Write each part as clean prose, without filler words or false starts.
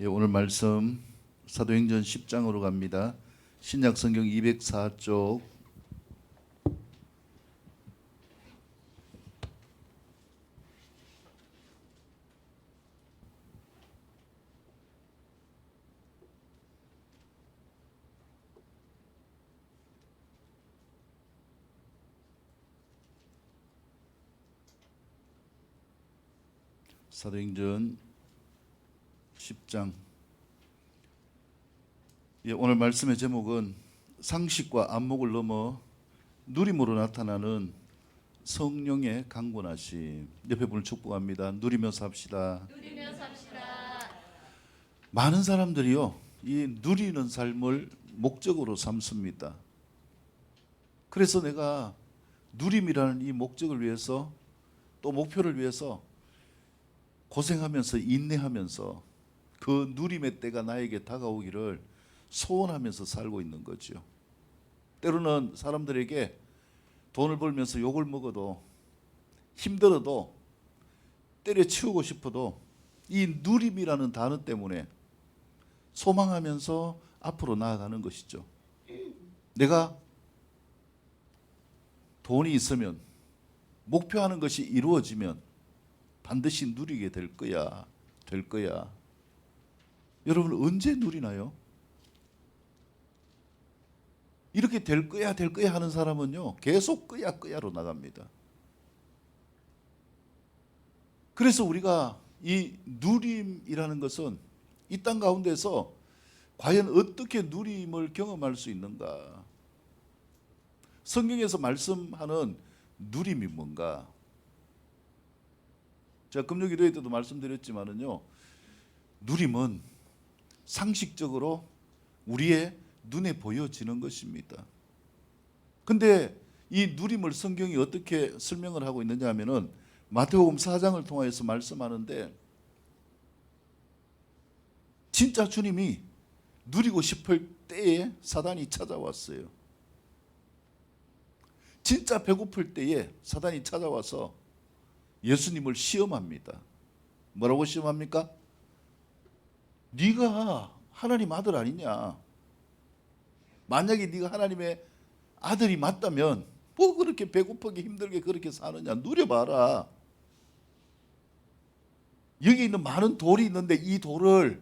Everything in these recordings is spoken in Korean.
예, 오늘 말씀 사도행전 10장으로 갑니다. 신약 성경 204쪽 사도행전 10장. 예, 오늘 말씀의 제목은 상식과 안목을 넘어 누림으로 나타나는 성령의 강권하심. 옆에 분을 축복합니다. 누리며 삽시다. 누리며 삽시다. 많은 사람들이요, 이 누리는 삶을 목적으로 삼습니다. 그래서 내가 누림이라는 이 목적을 위해서, 또 목표를 위해서 고생하면서 인내하면서 그 누림의 때가 나에게 다가오기를 소원하면서 살고 있는 거죠. 때로는 사람들에게 돈을 벌면서 욕을 먹어도, 힘들어도, 때려치우고 싶어도 이 누림이라는 단어 때문에 소망하면서 앞으로 나아가는 것이죠. 내가 돈이 있으면, 목표하는 것이 이루어지면 반드시 누리게 될 거야. 여러분, 언제 누리나요? 이렇게 될 거야 하는 사람은요, 계속 끄야로 나갑니다. 그래서 우리가 이 누림이라는 것은 이 땅 가운데서 과연 어떻게 누림을 경험할 수 있는가? 성경에서 말씀하는 누림이 뭔가? 제가 금요기도회 때도 말씀드렸지만은요, 누림은 상식적으로 우리의 눈에 보여지는 것입니다. 근데 이 누림을 성경이 어떻게 설명을 하고 있느냐 하면은 마태복음 4장을 통하여서 말씀하는데, 진짜 주님이 누리고 싶을 때에 사단이 찾아왔어요. 진짜 배고플 때에 사단이 찾아와서 예수님을 시험합니다. 뭐라고 시험합니까? 네가 하나님 아들 아니냐? 만약에 네가 하나님의 아들이 맞다면 뭐 그렇게 배고프게 힘들게 그렇게 사느냐? 누려봐라. 여기 있는 많은 돌이 있는데 이 돌을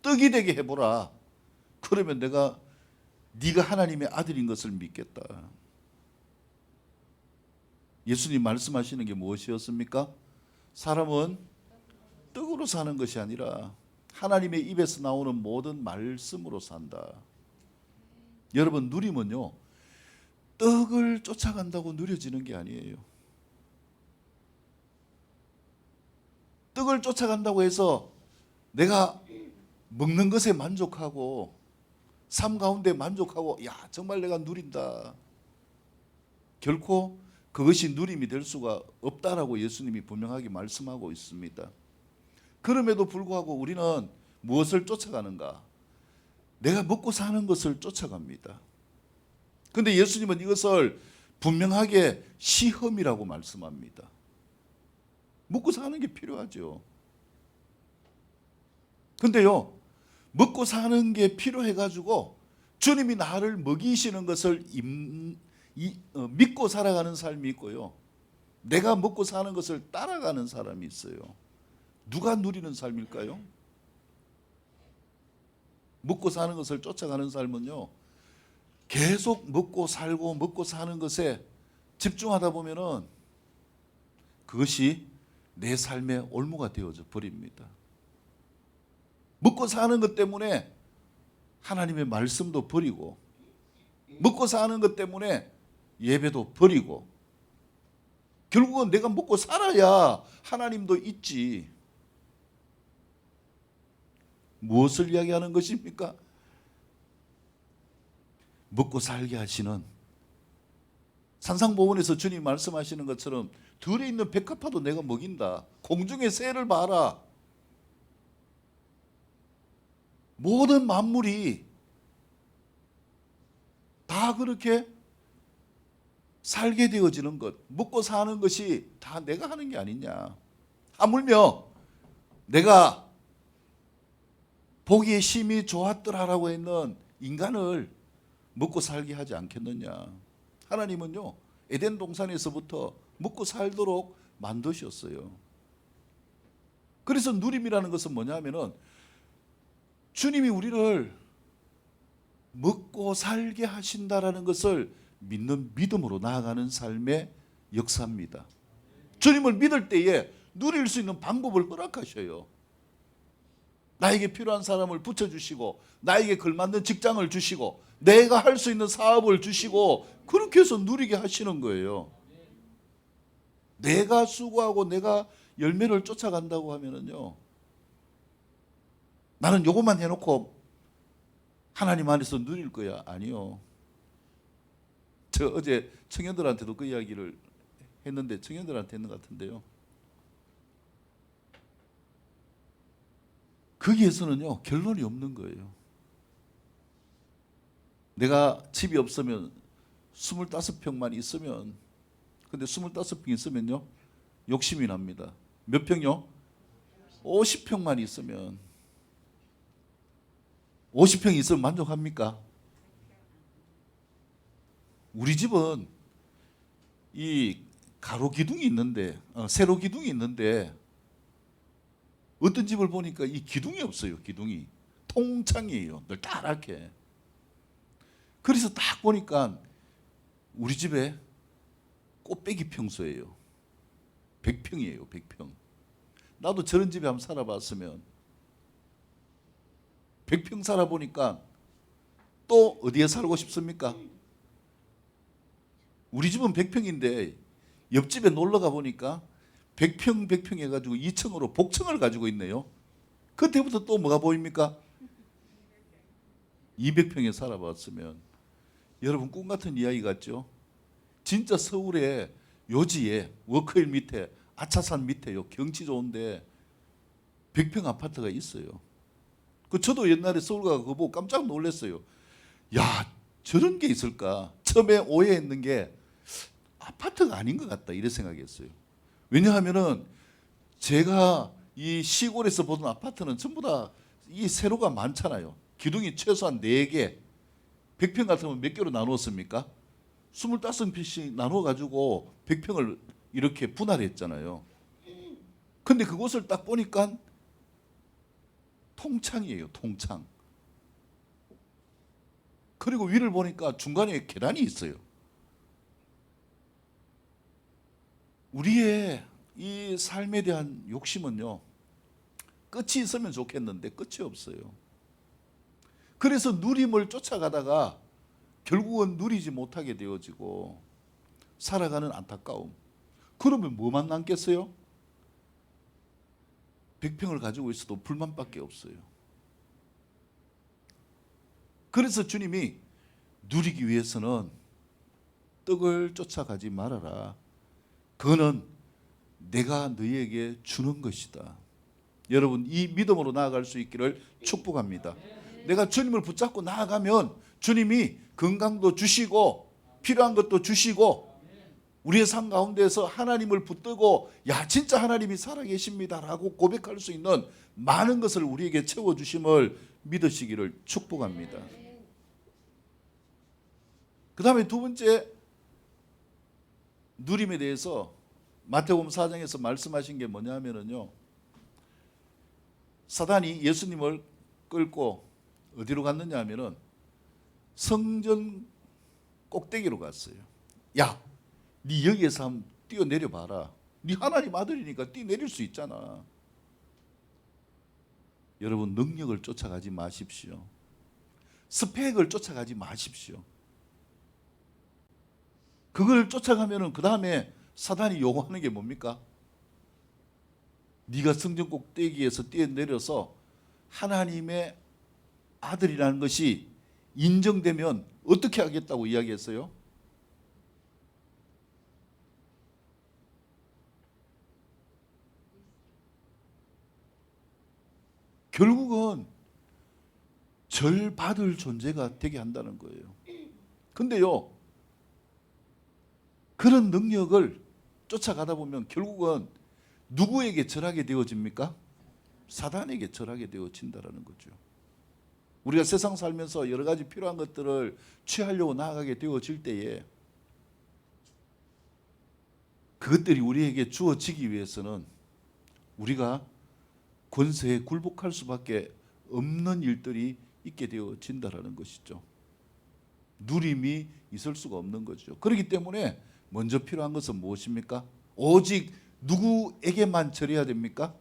떡이 되게 해보라. 그러면 내가 네가 하나님의 아들인 것을 믿겠다. 예수님 말씀하시는 게 무엇이었습니까? 사람은 떡으로 사는 것이 아니라 하나님의 입에서 나오는 모든 말씀으로 산다. 여러분, 누림은요, 떡을 쫓아간다고 누려지는 게 아니에요. 떡을 쫓아간다고 해서 내가 먹는 것에 만족하고 삶 가운데 만족하고, 야, 정말 내가 누린다. 결코 그것이 누림이 될 수가 없다라고 예수님이 분명하게 말씀하고 있습니다. 그럼에도 불구하고 우리는 무엇을 쫓아가는가? 내가 먹고 사는 것을 쫓아갑니다. 그런데 예수님은 이것을 분명하게 시험이라고 말씀합니다. 먹고 사는 게 필요하죠. 근데요, 먹고 사는 게 필요해가지고 주님이 나를 먹이시는 것을 믿고 살아가는 삶이 있고요, 내가 먹고 사는 것을 따라가는 사람이 있어요. 누가 누리는 삶일까요? 먹고 사는 것을 쫓아가는 삶은요, 계속 먹고 살고 먹고 사는 것에 집중하다 보면은 그것이 내 삶의 올무가 되어져 버립니다. 먹고 사는 것 때문에 하나님의 말씀도 버리고, 먹고 사는 것 때문에 예배도 버리고, 결국은 내가 먹고 살아야 하나님도 있지. 무엇을 이야기하는 것입니까? 먹고 살게 하시는, 산상보훈에서 주님 말씀하시는 것처럼 들에 있는 백합화도 내가 먹인다. 공중의 새를 봐라. 모든 만물이 다 그렇게 살게 되어지는 것, 먹고 사는 것이 다 내가 하는 게 아니냐. 하물며 내가 보기에 심히 좋았더라라고 했는 인간을 먹고 살게 하지 않겠느냐. 하나님은요, 에덴 동산에서부터 먹고 살도록 만드셨어요. 그래서 누림이라는 것은 뭐냐면은 주님이 우리를 먹고 살게 하신다라는 것을 믿는 믿음으로 나아가는 삶의 역사입니다. 주님을 믿을 때에 누릴 수 있는 방법을 허락하셔요. 나에게 필요한 사람을 붙여주시고, 나에게 걸맞는 직장을 주시고, 내가 할 수 있는 사업을 주시고, 그렇게 해서 누리게 하시는 거예요. 내가 수고하고 내가 열매를 쫓아간다고 하면은요, 나는 요것만 해놓고 하나님 안에서 누릴 거야. 아니요. 저 어제 청년들한테도 그 이야기를 했는데, 청년들한테 했는 것 같은데요, 거기에서는요 결론이 없는 거예요. 내가 집이 없으면 25평만 있으면, 근데 25평 있으면요 욕심이 납니다. 몇 평요? 50평만 있으면, 50평 있으면 만족합니까? 우리 집은 이 가로 기둥이 있는데, 세로 기둥이 있는데, 어떤 집을 보니까 이 기둥이 없어요. 기둥이 통창이에요. 널따랗게. 그래서 딱 보니까 우리 집에 꽃배기 평수예요. 100평이에요. 100평. 나도 저런 집에 한번 살아봤으면, 100평 살아보니까 또 어디에 살고 싶습니까? 우리 집은 100평인데 옆집에 놀러 가보니까 100평 100평 해가지고 2층으로 복층을 가지고 있네요. 그때부터 또 뭐가 보입니까? 200평에 살아봤으면, 여러분 꿈 같은 이야기 같죠? 진짜 서울의 요지에 워크힐 밑에, 아차산 밑에요, 경치 좋은데 100평 아파트가 있어요. 그 저도 옛날에 서울 가서 그거 보고 깜짝 놀랐어요. 야, 저런 게 있을까? 처음에 오해했는 게 아파트가 아닌 것 같다, 이런 생각했어요. 왜냐하면은 제가 이 시골에서 보던 아파트는 전부 다 이 세로가 많잖아요. 기둥이 최소한 4개. 100평 같으면 몇 개로 나누었습니까? 25평씩 나눠가지고 100평을 이렇게 분할했잖아요. 근데 그곳을 딱 보니까 통창이에요. 통창. 그리고 위를 보니까 중간에 계단이 있어요. 우리의 이 삶에 대한 욕심은요, 끝이 있으면 좋겠는데 끝이 없어요. 그래서 누림을 쫓아가다가 결국은 누리지 못하게 되어지고 살아가는 안타까움. 그러면 뭐만 남겠어요? 100평을 가지고 있어도 불만밖에 없어요. 그래서 주님이 누리기 위해서는 떡을 쫓아가지 말아라. 그거는 내가 너희에게 주는 것이다. 여러분, 이 믿음으로 나아갈 수 있기를 축복합니다. 내가 주님을 붙잡고 나아가면 주님이 건강도 주시고 필요한 것도 주시고, 우리의 삶 가운데서 하나님을 붙들고 야 진짜 하나님이 살아계십니다라고 고백할 수 있는 많은 것을 우리에게 채워주심을 믿으시기를 축복합니다. 그 다음에 두 번째 누림에 대해서 마태복음 4장에서 말씀하신 게 뭐냐면요, 사단이 예수님을 끌고 어디로 갔느냐 하면은 성전 꼭대기로 갔어요. 야, 네 여기에서 한번 뛰어내려 봐라. 네 하나님 아들이니까 뛰어내릴 수 있잖아. 여러분, 능력을 쫓아가지 마십시오. 스펙을 쫓아가지 마십시오. 그걸 쫓아가면은 그 다음에 사단이 요구하는 게 뭡니까? 네가 성전 꼭대기에서 뛰어내려서 하나님의 아들이라는 것이 인정되면 어떻게 하겠다고 이야기했어요? 결국은 절 받을 존재가 되게 한다는 거예요. 근데요, 그런 능력을 쫓아가다 보면 결국은 누구에게 절하게 되어집니까? 사단에게 절하게 되어진다는 거죠. 우리가 세상 살면서 여러 가지 필요한 것들을 취하려고 나아가게 되어질 때에 그것들이 우리에게 주어지기 위해서는 우리가 권세에 굴복할 수밖에 없는 일들이 있게 되어진다라는 것이죠. 누림이 있을 수가 없는 거죠. 그렇기 때문에 먼저 필요한 것은 무엇입니까? 오직 누구에게만 절해야 됩니까?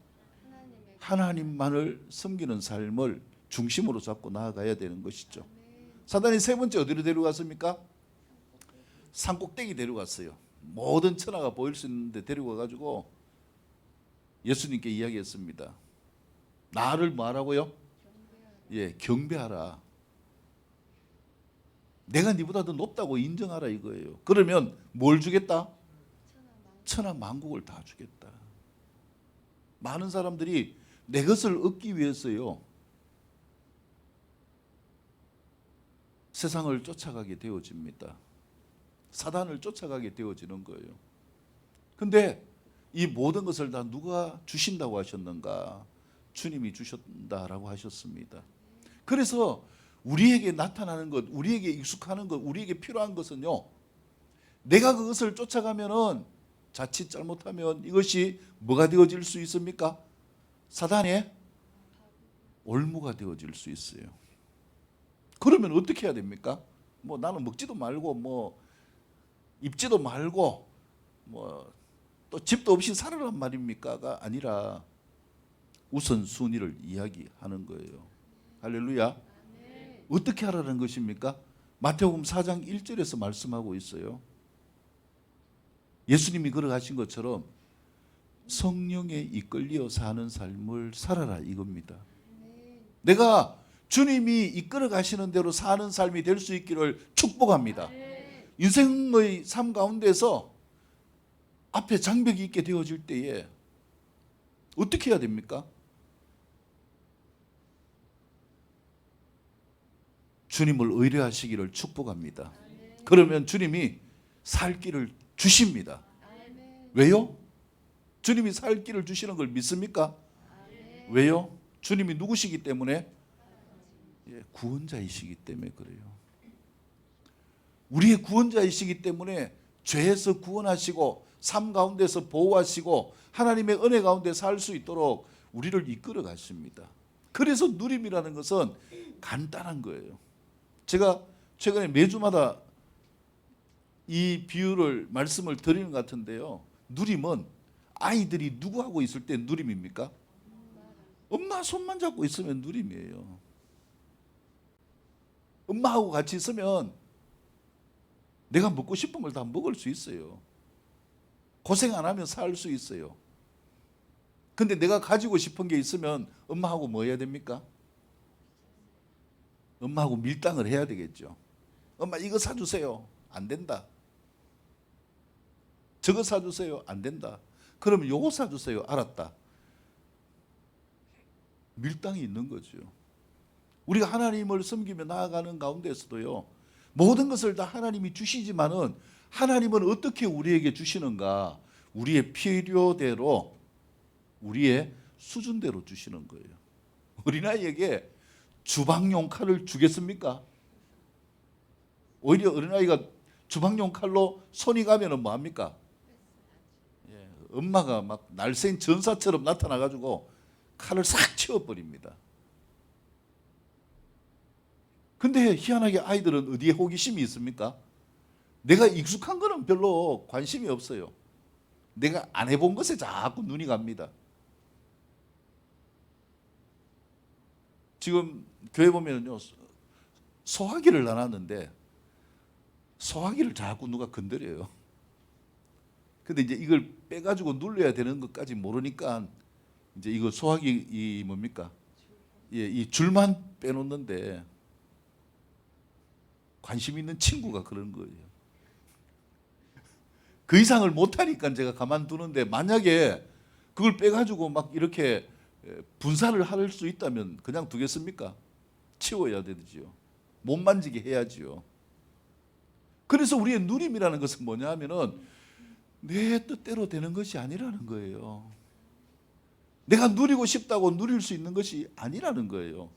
하나님만을 섬기는 삶을 중심으로 잡고 나아가야 되는 것이죠. 사단이 세 번째 어디로 데려갔습니까? 산꼭대기 데려갔어요. 모든 천하가 보일 수 있는데 데리고 가가지고 예수님께 이야기했습니다. 나를 뭐하라고요? 경배하라. 내가 네보다 더 높다고 인정하라 이거예요. 그러면 뭘 주겠다? 천하 만국을 다 주겠다. 많은 사람들이 내 것을 얻기 위해서요 세상을 쫓아가게 되어집니다. 사단을 쫓아가게 되어지는 거예요. 근데 이 모든 것을 다 누가 주신다고 하셨는가? 주님이 주셨다라고 하셨습니다. 그래서 우리에게 나타나는 것, 우리에게 익숙하는 것, 우리에게 필요한 것은요, 내가 그것을 쫓아가면은 자칫 잘못하면 이것이 뭐가 되어질 수 있습니까? 사단의 올무가 되어질 수 있어요. 그러면 어떻게 해야 됩니까? 뭐 나는 먹지도 말고 뭐 입지도 말고 뭐 또 집도 없이 살아란 말입니까가 아니라 우선순위를 이야기하는 거예요. 할렐루야. 어떻게 하라는 것입니까? 마태복음 4장 1절에서 말씀하고 있어요. 예수님이 걸어가신 것처럼 성령에 이끌려 사는 삶을 살아라 이겁니다. 내가 주님이 이끌어 가시는 대로 사는 삶이 될 수 있기를 축복합니다. 인생의 삶 가운데서 앞에 장벽이 있게 되어질 때에 어떻게 해야 됩니까? 주님을 의뢰하시기를 축복합니다. 그러면 주님이 살 길을 주십니다. 왜요? 주님이 살 길을 주시는 걸 믿습니까? 왜요? 주님이 누구시기 때문에? 구원자이시기 때문에 그래요. 우리의 구원자이시기 때문에 죄에서 구원하시고 삶 가운데서 보호하시고 하나님의 은혜 가운데 살 수 있도록 우리를 이끌어 가십니다. 그래서 누림이라는 것은 간단한 거예요. 제가 최근에 매주마다 이 비유를 말씀을 드리는 것 같은데요. 누림은 아이들이 누구하고 있을 때 누림입니까? 엄마 손만 잡고 있으면 누림이에요. 엄마하고 같이 있으면 내가 먹고 싶은 걸 다 먹을 수 있어요. 고생 안 하면 살 수 있어요. 근데 내가 가지고 싶은 게 있으면 엄마하고 뭐 해야 됩니까? 엄마하고 밀당을 해야 되겠죠. 엄마 이거 사주세요. 안 된다. 저거 사주세요. 안 된다. 그러면 요거 사주세요. 알았다. 밀당이 있는 거죠. 우리가 하나님을 섬기며 나아가는 가운데서도요, 모든 것을 다 하나님이 주시지만은 하나님은 어떻게 우리에게 주시는가? 우리의 필요대로, 우리의 수준대로 주시는 거예요. 어린아이에게 주방용 칼을 주겠습니까? 오히려 어린아이가 주방용 칼로 손이 가면은 뭐합니까? 엄마가 막 날쌘 전사처럼 나타나가지고 칼을 싹 치워버립니다. 근데 희한하게 아이들은 어디에 호기심이 있습니까? 내가 익숙한 거는 별로 관심이 없어요. 내가 안 해본 것에 자꾸 눈이 갑니다. 지금 교회 보면요, 소화기를 놔놨는데 소화기를 자꾸 누가 건드려요. 근데 이제 이걸 빼가지고 눌러야 되는 것까지 모르니까 이제 이거 소화기 이 뭡니까? 이 줄만 빼놓는데 관심 있는 친구가 그런 거예요. 그 이상을 못하니까 제가 가만두는데 만약에 그걸 빼가지고 막 이렇게 분사를 할 수 있다면 그냥 두겠습니까? 치워야 되지요. 못 만지게 해야지요. 그래서 우리의 누림이라는 것은 뭐냐 하면은 내 뜻대로 되는 것이 아니라는 거예요. 내가 누리고 싶다고 누릴 수 있는 것이 아니라는 거예요.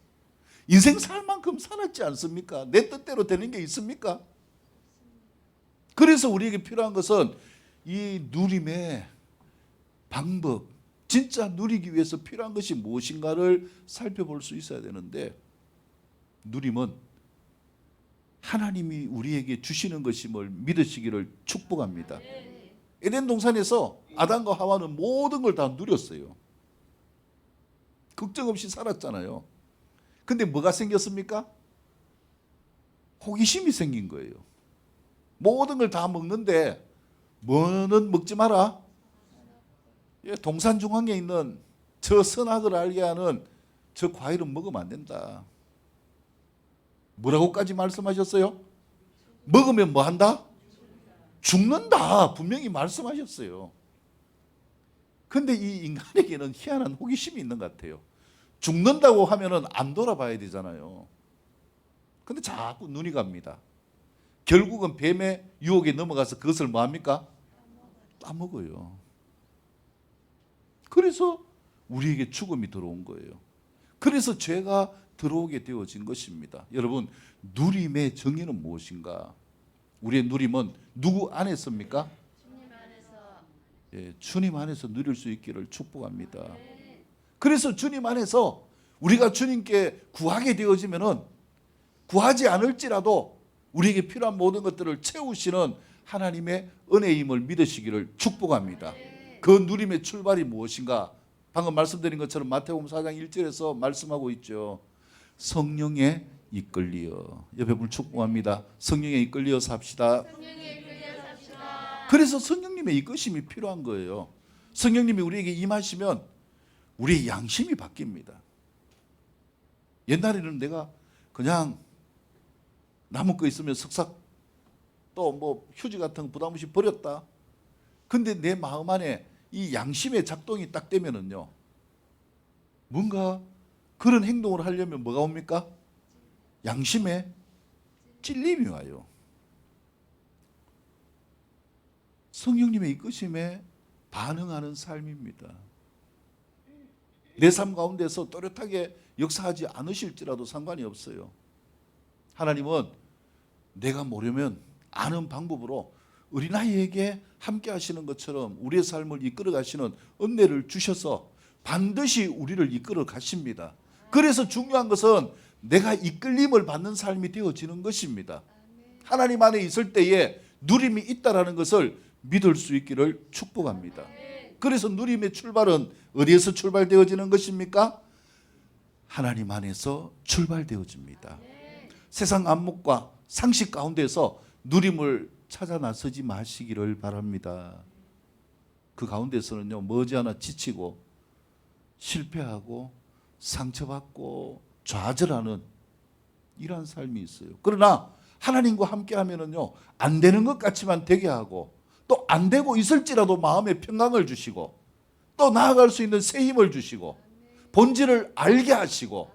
인생 살 만큼 살았지 않습니까? 내 뜻대로 되는 게 있습니까? 그래서 우리에게 필요한 것은 이 누림의 방법, 진짜 누리기 위해서 필요한 것이 무엇인가를 살펴볼 수 있어야 되는데, 누림은 하나님이 우리에게 주시는 것임을 믿으시기를 축복합니다. 에덴 동산에서 아담과 하와는 모든 걸 다 누렸어요. 걱정 없이 살았잖아요. 근데 뭐가 생겼습니까? 호기심이 생긴 거예요. 모든 걸 다 먹는데 뭐는 먹지 마라. 동산 중앙에 있는 저 선악을 알게 하는 저 과일은 먹으면 안 된다. 뭐라고까지 말씀하셨어요? 먹으면 뭐 한다? 죽는다. 분명히 말씀하셨어요. 근데 이 인간에게는 희한한 호기심이 있는 것 같아요. 죽는다고 하면은 안 돌아봐야 되잖아요. 근데 자꾸 눈이 갑니다. 결국은 뱀의 유혹에 넘어가서 그것을 뭐 합니까? 따먹어요. 그래서 우리에게 죽음이 들어온 거예요. 그래서 죄가 들어오게 되어진 것입니다. 여러분, 누림의 정의는 무엇인가? 우리의 누림은 누구 안에서입니까? 주님 안에서. 예, 주님 안에서 누릴 수 있기를 축복합니다. 그래서 주님 안에서 우리가 주님께 구하게 되어지면은 구하지 않을지라도 우리에게 필요한 모든 것들을 채우시는 하나님의 은혜임을 믿으시기를 축복합니다. 그 누림의 출발이 무엇인가? 방금 말씀드린 것처럼 마태복음 4장 1절에서 말씀하고 있죠. 성령에 이끌리어. 옆에 분 축복합니다. 성령에 이끌리어 삽시다. 성령에 이끌려 삽시다. 그래서 성령님의 이끄심이 필요한 거예요. 성령님이 우리에게 임하시면 우리의 양심이 바뀝니다. 옛날에는 내가 그냥 남은 거 있으면 쓱싹 또 뭐 휴지 같은 거 부담 없이 버렸다. 근데 내 마음 안에 이 양심의 작동이 딱 되면은요, 뭔가 그런 행동을 하려면 뭐가 옵니까? 양심에 찔림이 와요. 성령님의 이끄심에 반응하는 삶입니다. 내 삶 가운데서 또렷하게 역사하지 않으실지라도 상관이 없어요. 하나님은 내가 모르면 아는 방법으로 어린아이에게 함께 하시는 것처럼 우리의 삶을 이끌어 가시는 은혜를 주셔서 반드시 우리를 이끌어 가십니다. 그래서 중요한 것은 내가 이끌림을 받는 삶이 되어지는 것입니다. 하나님 안에 있을 때에 누림이 있다라는 것을 믿을 수 있기를 축복합니다. 그래서 누림의 출발은 어디에서 출발되어지는 것입니까? 하나님 안에서 출발되어집니다. 세상 안목과 상식 가운데서 누림을 찾아 나서지 마시기를 바랍니다. 그 가운데서는요, 머지않아 지치고 실패하고 상처받고 좌절하는 이러한 삶이 있어요. 그러나 하나님과 함께 하면은요, 안 되는 것 같지만 되게 하고, 또 안 되고 있을지라도 마음에 평강을 주시고, 또 나아갈 수 있는 새 힘을 주시고, 본질을 알게 하시고,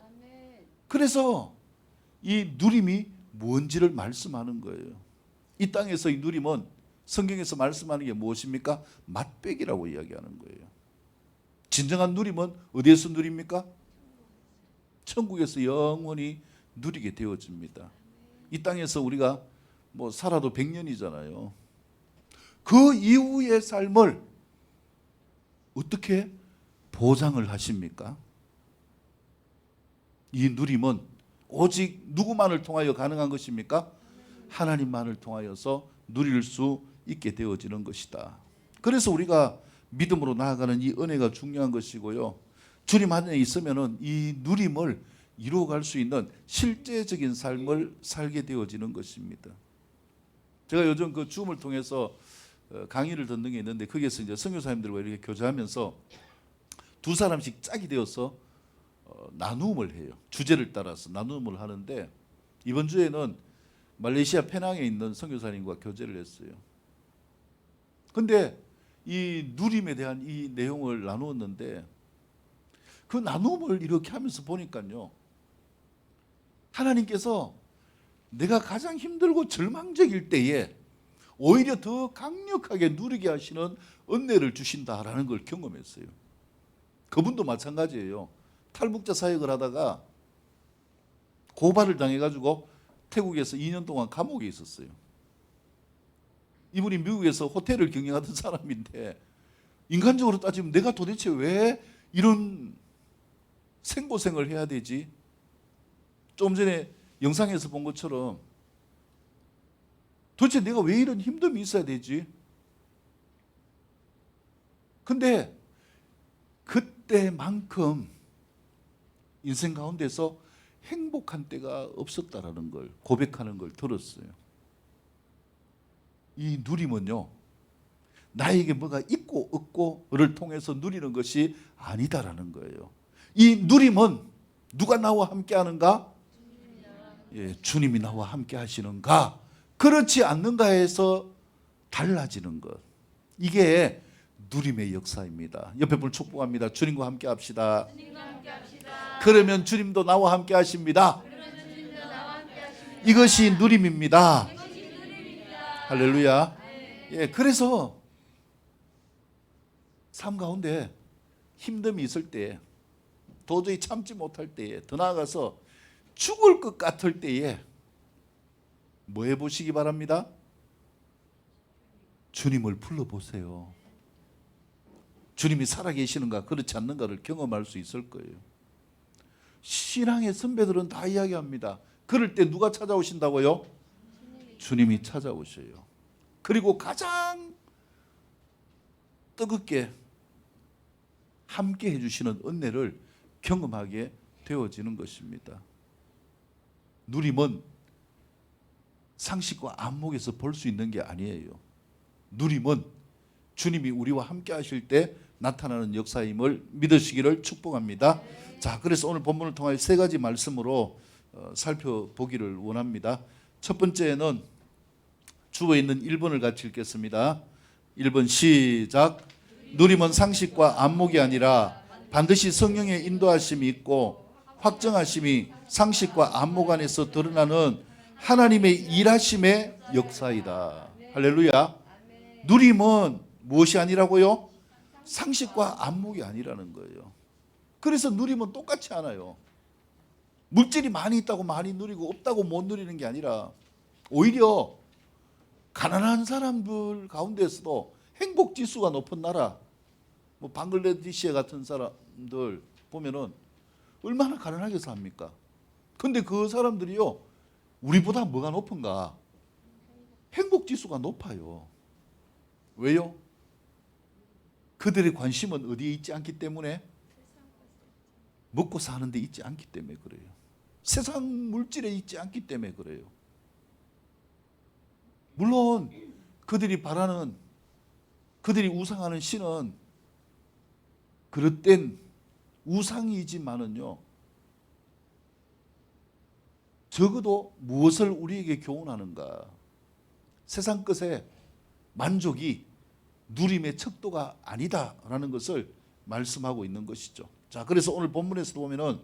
그래서 이 누림이 뭔지를 말씀하는 거예요. 이 땅에서 이 누림은 성경에서 말씀하는 게 무엇입니까? 맛배기라고 이야기하는 거예요. 진정한 누림은 어디에서 누립니까? 천국에서 영원히 누리게 되어집니다. 이 땅에서 우리가 뭐 살아도 100년이잖아요. 그 이후의 삶을 어떻게 보장을 하십니까? 이 누림은 오직 누구만을 통하여 가능한 것입니까? 하나님만을 통하여서 누릴 수 있게 되어지는 것이다. 그래서 우리가 믿음으로 나아가는 이 은혜가 중요한 것이고요. 주님 안에 있으면은 이 누림을 이루어갈 수 있는 실제적인 삶을 살게 되어지는 것입니다. 제가 요즘 그 줌을 통해서 강의를 듣는 게 있는데, 거기에서 이제 선교사님들과 이렇게 교제하면서 두 사람씩 짝이 되어서 나눔을 해요. 주제를 따라서 나눔을 하는데, 이번 주에는 말레이시아 페낭에 있는 선교사님과 교제를 했어요. 근데 이 누림에 대한 이 내용을 나누었는데, 그 나눔을 이렇게 하면서 보니까요, 하나님께서 내가 가장 힘들고 절망적일 때에 오히려 더 강력하게 누리게 하시는 은혜를 주신다라는 걸 경험했어요. 그분도 마찬가지예요. 탈북자 사역을 하다가 고발을 당해가지고 태국에서 2년 동안 감옥에 있었어요. 이분이 미국에서 호텔을 경영하던 사람인데 인간적으로 따지면 내가 도대체 왜 이런 생고생을 해야 되지? 좀 전에 영상에서 본 것처럼 도대체 내가 왜 이런 힘듦이 있어야 되지? 근데 그때만큼 인생 가운데서 행복한 때가 없었다라는 걸 고백하는 걸 들었어요. 이 누림은요, 나에게 뭐가 있고 없고를 통해서 누리는 것이 아니다라는 거예요. 이 누림은 누가 나와 함께 하는가? 예, 주님이 나와 함께 하시는가? 그렇지 않는가에서 달라지는 것. 이게 누림의 역사입니다. 옆에 분 축복합니다. 주님과 함께 합시다. 그러면 주님도 나와 함께 하십니다. 이것이 누림입니다. 할렐루야. 예, 그래서 삶 가운데 힘듦이 있을 때, 도저히 참지 못할 때에, 더 나아가서 죽을 것 같을 때에 뭐 해보시기 바랍니다. 주님을 불러보세요. 주님이 살아계시는가 그렇지 않는가를 경험할 수 있을 거예요. 신앙의 선배들은 다 이야기합니다. 그럴 때 누가 찾아오신다고요? 주님이 찾아오셔요. 그리고 가장 뜨겁게 함께 해주시는 은혜를 경험하게 되어지는 것입니다. 누림은 상식과 안목에서 볼 수 있는 게 아니에요. 누림은 주님이 우리와 함께 하실 때 나타나는 역사임을 믿으시기를 축복합니다. 자, 그래서 오늘 본문을 통하여 세 가지 말씀으로 살펴보기를 원합니다. 첫 번째는 주어에 있는 1번을 같이 읽겠습니다. 1번 시작. 누림은 상식과 안목이 아니라 반드시 성령의 인도하심이 있고 확정하심이 상식과 안목 안에서 드러나는 하나님의 일하심의 역사이다. 할렐루야. 누림은 무엇이 아니라고요? 상식과 안목이 아니라는 거예요. 그래서 누림은 똑같지 않아요. 물질이 많이 있다고 많이 누리고 없다고 못 누리는 게 아니라 오히려 가난한 사람들 가운데서도 행복 지수가 높은 나라, 뭐 방글라데시 같은 사람들 보면은 얼마나 가난하게 삽니까? 근데 그 사람들이요, 우리보다 뭐가 높은가? 행복 지수가 높아요. 왜요? 그들의 관심은 어디에 있지 않기 때문에, 먹고 사는 데 있지 않기 때문에 그래요. 세상 물질에 있지 않기 때문에 그래요. 물론 그들이 바라는, 그들이 우상하는 신은 그릇된 우상이지만은요, 적어도 무엇을 우리에게 교훈하는가? 세상 것에 만족이 누림의 척도가 아니다라는 것을 말씀하고 있는 것이죠. 자, 그래서 오늘 본문에서 보면은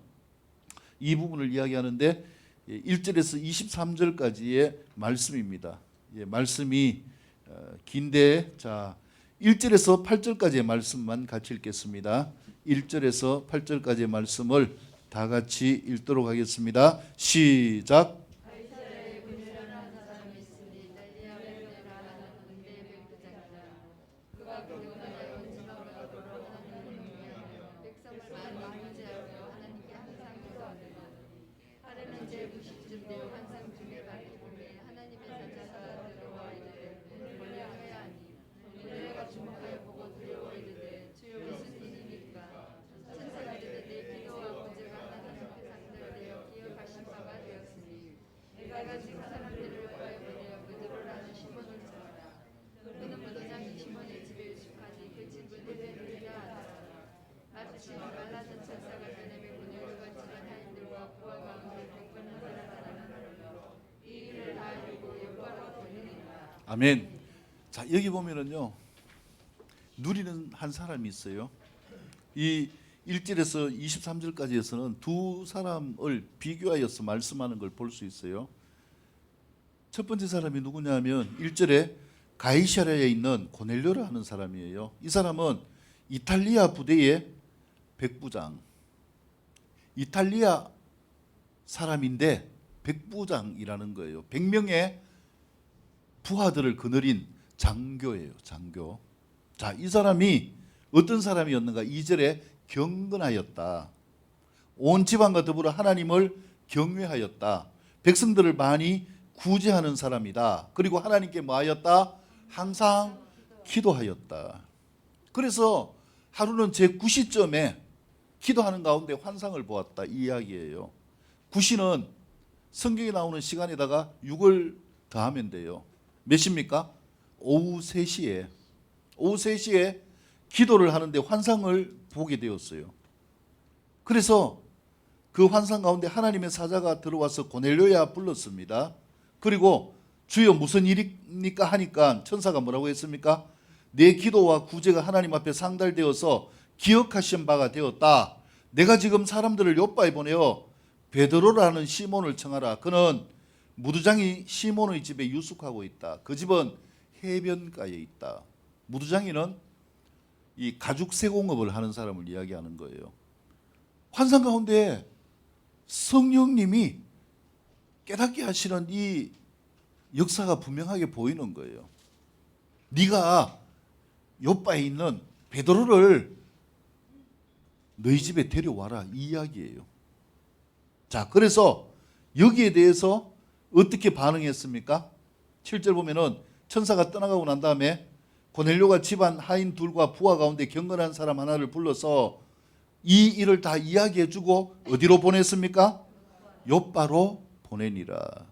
이 부분을 이야기하는데 1절에서 23절까지의 말씀입니다. 예, 말씀이 긴데, 자, 1절에서 8절까지의 말씀만 같이 읽겠습니다. 1절에서 8절까지의 말씀을 다 같이 읽도록 하겠습니다. 시작. 아멘. 자, 여기 보면은요, 누리는 한 사람이 있어요. 이 1절에서 23절까지에서는 두 사람을 비교하여서 말씀하는 걸 볼 수 있어요. 첫 번째 사람이 누구냐면 1절에 가이사랴에 있는 고넬료라 하는 사람이에요. 이 사람은 이탈리아 부대의 백부장. 이탈리아 사람인데 백부장이라는 거예요. 100명의 부하들을 거느린 장교예요. 장교. 자, 이 사람이 어떤 사람이었는가? 2절에 경건하였다. 온 집안과 더불어 하나님을 경외하였다. 백성들을 많이 구제하는 사람이다. 그리고 하나님께 뭐 하였다? 항상 기도하였다. 그래서 하루는 제 9시쯤에 기도하는 가운데 환상을 보았다. 이 이야기예요. 9시는 성경에 나오는 시간에다가 6을 더하면 돼요. 몇 시입니까? 오후 3시에. 오후 3시에 기도를 하는데 환상을 보게 되었어요. 그래서 그 환상 가운데 하나님의 사자가 들어와서 고넬료야 불렀습니다. 그리고 주여 무슨 일입니까 하니까 천사가 뭐라고 했습니까? 내 기도와 구제가 하나님 앞에 상달되어서 기억하신 바가 되었다. 내가 지금 사람들을 요바에 보내어 베드로라는 시몬을 청하라. 그는 무두장이 시몬의 집에 유숙하고 있다. 그 집은 해변가에 있다. 무두장이는 이 가죽 세공업을 하는 사람을 이야기하는 거예요. 환상 가운데 성령님이 깨닫게 하시는 이 역사가 분명하게 보이는 거예요. 네가 요바에 있는 베드로를 너희 집에 데려와라, 이 이야기예요. 자, 그래서 여기에 대해서 어떻게 반응했습니까? 7절 보면은 천사가 떠나가고 난 다음에 고넬료가 집안 하인 둘과 부하 가운데 경건한 사람 하나를 불러서 이 일을 다 이야기해주고 어디로 보냈습니까? 요바로 보내니라.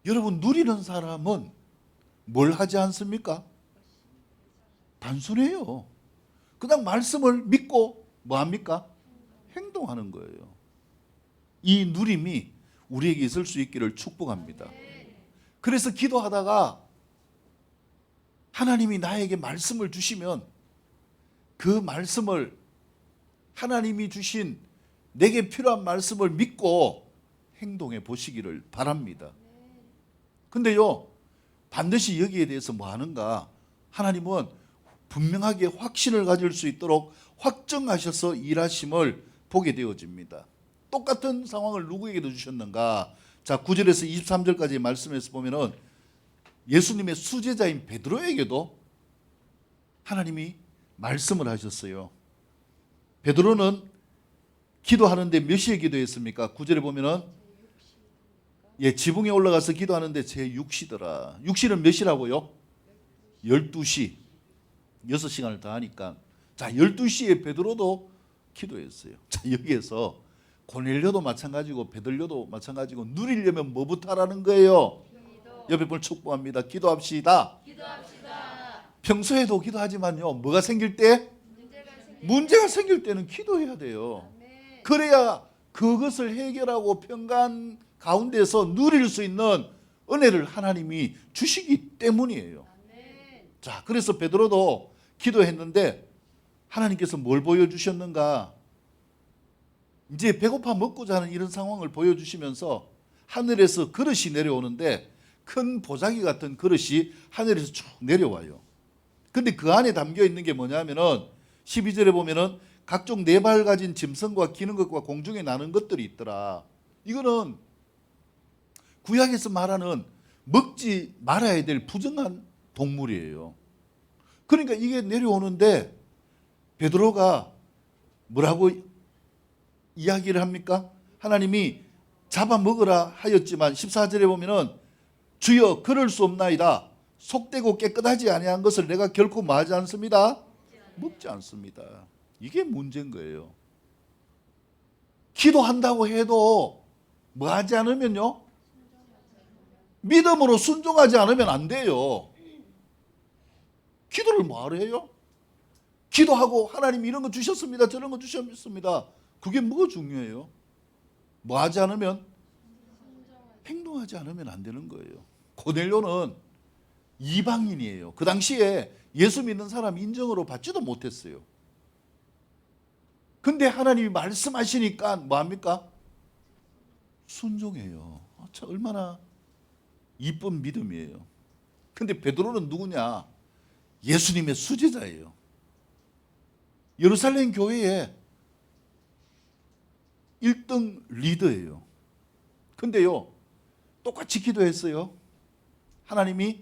여러분, 누리는 사람은 뭘 하지 않습니까? 단순해요. 그냥 말씀을 믿고 뭐 합니까? 행동하는 거예요. 이 누림이 우리에게 있을 수 있기를 축복합니다. 그래서 기도하다가 하나님이 나에게 말씀을 주시면 그 말씀을, 하나님이 주신 내게 필요한 말씀을 믿고 행동해 보시기를 바랍니다. 근데요, 반드시 여기에 대해서 뭐 하는가? 하나님은 분명하게 확신을 가질 수 있도록 확정하셔서 일하심을 보게 되어집니다. 똑같은 상황을 누구에게도 주셨는가? 자, 9절에서 23절까지 말씀에서 보면은 예수님의 수제자인 베드로에게도 하나님이 말씀을 하셨어요. 베드로는 기도하는데 몇 시에 기도했습니까? 9절에 보면은 지붕에 올라가서 기도하는데 제 6시더라. 6시는 몇 시라고요? 12시. 6시간을 더 하니까. 자, 12시에 베드로도 기도했어요. 자, 여기에서 고넬료도 마찬가지고 베드로도 마찬가지고 누리려면 뭐부터 하라는 거예요? 옆에 분 축복합니다. 기도합시다. 평소에도 기도하지만요, 뭐가 생길 때? 문제가 생길 때는 기도해야 돼요. 그래야 그것을 해결하고 평간 가운데서 누릴 수 있는 은혜를 하나님이 주시기 때문이에요. 자, 그래서 베드로도 기도했는데 하나님께서 뭘 보여주셨는가? 이제 배고파 먹고 자는 이런 상황을 보여주시면서 하늘에서 그릇이 내려오는데 큰 보자기 같은 그릇이 하늘에서 쭉 내려와요. 근데 그 안에 담겨 있는 게 뭐냐면은 12절에 보면은 각종 네 발 가진 짐승과 기는 것과 공중에 나는 것들이 있더라. 이거는 구약에서 말하는 먹지 말아야 될 부정한 동물이에요. 그러니까 이게 내려오는데 베드로가 뭐라고 이야기를 합니까? 하나님이 잡아먹으라 하였지만 14절에 보면은 주여 그럴 수 없나이다. 속되고 깨끗하지 아니한 것을 내가 결코 뭐 하지 않습니다. 먹지 않습니다. 이게 문제인 거예요. 기도한다고 해도 뭐 하지 않으면요, 믿음으로 순종하지 않으면 안 돼요. 기도를 뭐하러 해요? 기도하고 하나님 이런 거 주셨습니다, 저런 거 주셨습니다. 그게 뭐가 중요해요? 뭐 하지 않으면, 행동하지 않으면 안 되는 거예요. 고넬료는 이방인이에요. 그 당시에 예수 믿는 사람 인정으로 받지도 못했어요. 근데 하나님이 말씀하시니까 뭐합니까? 순종해요. 참 얼마나 이쁜 믿음이에요. 근데 베드로는 누구냐? 예수님의 수제자예요. 예루살렘 교회에 1등 리더예요. 근데요, 똑같이 기도했어요. 하나님이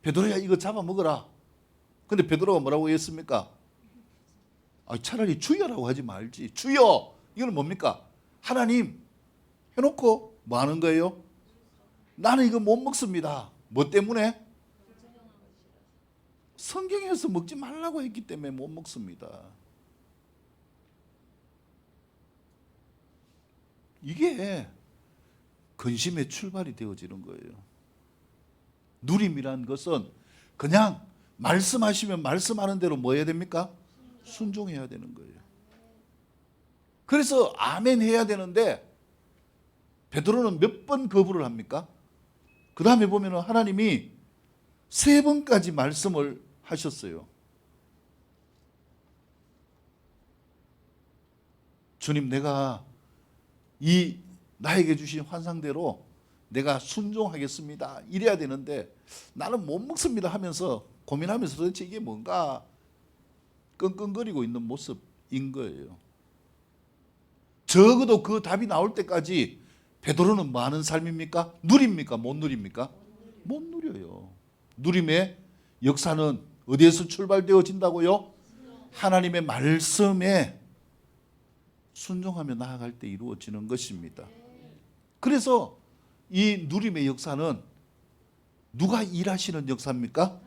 베드로야 이거 잡아먹어라. 근데 베드로가 뭐라고 했습니까? 차라리 주여라고 하지 말지. 주여! 이거는 뭡니까? 하나님 해놓고 뭐 하는 거예요? 나는 이거 못 먹습니다. 뭐 때문에? 성경에서 먹지 말라고 했기 때문에 못 먹습니다. 이게 근심의 출발이 되어지는 거예요. 누림이란 것은 그냥 말씀하시면 말씀하는 대로 뭐 해야 됩니까? 순종해야 되는 거예요. 그래서 아멘 해야 되는데 베드로는 몇 번 거부를 합니까? 그 다음에 보면 하나님이 3번까지 말씀을 하셨어요. 주님, 내가 이 나에게 주신 환상대로 내가 순종하겠습니다. 이래야 되는데 나는 못 먹습니다 하면서 고민하면서 도대체 이게 뭔가 끙끙거리고 있는 모습인 거예요. 적어도 그 답이 나올 때까지 베드로는 뭐 하는 삶입니까? 누립니까? 못 누립니까? 못 누려요. 누림의 역사는 어디에서 출발되어진다고요? 하나님의 말씀에 순종하며 나아갈 때 이루어지는 것입니다. 그래서 이 누림의 역사는 누가 일하시는 역사입니까?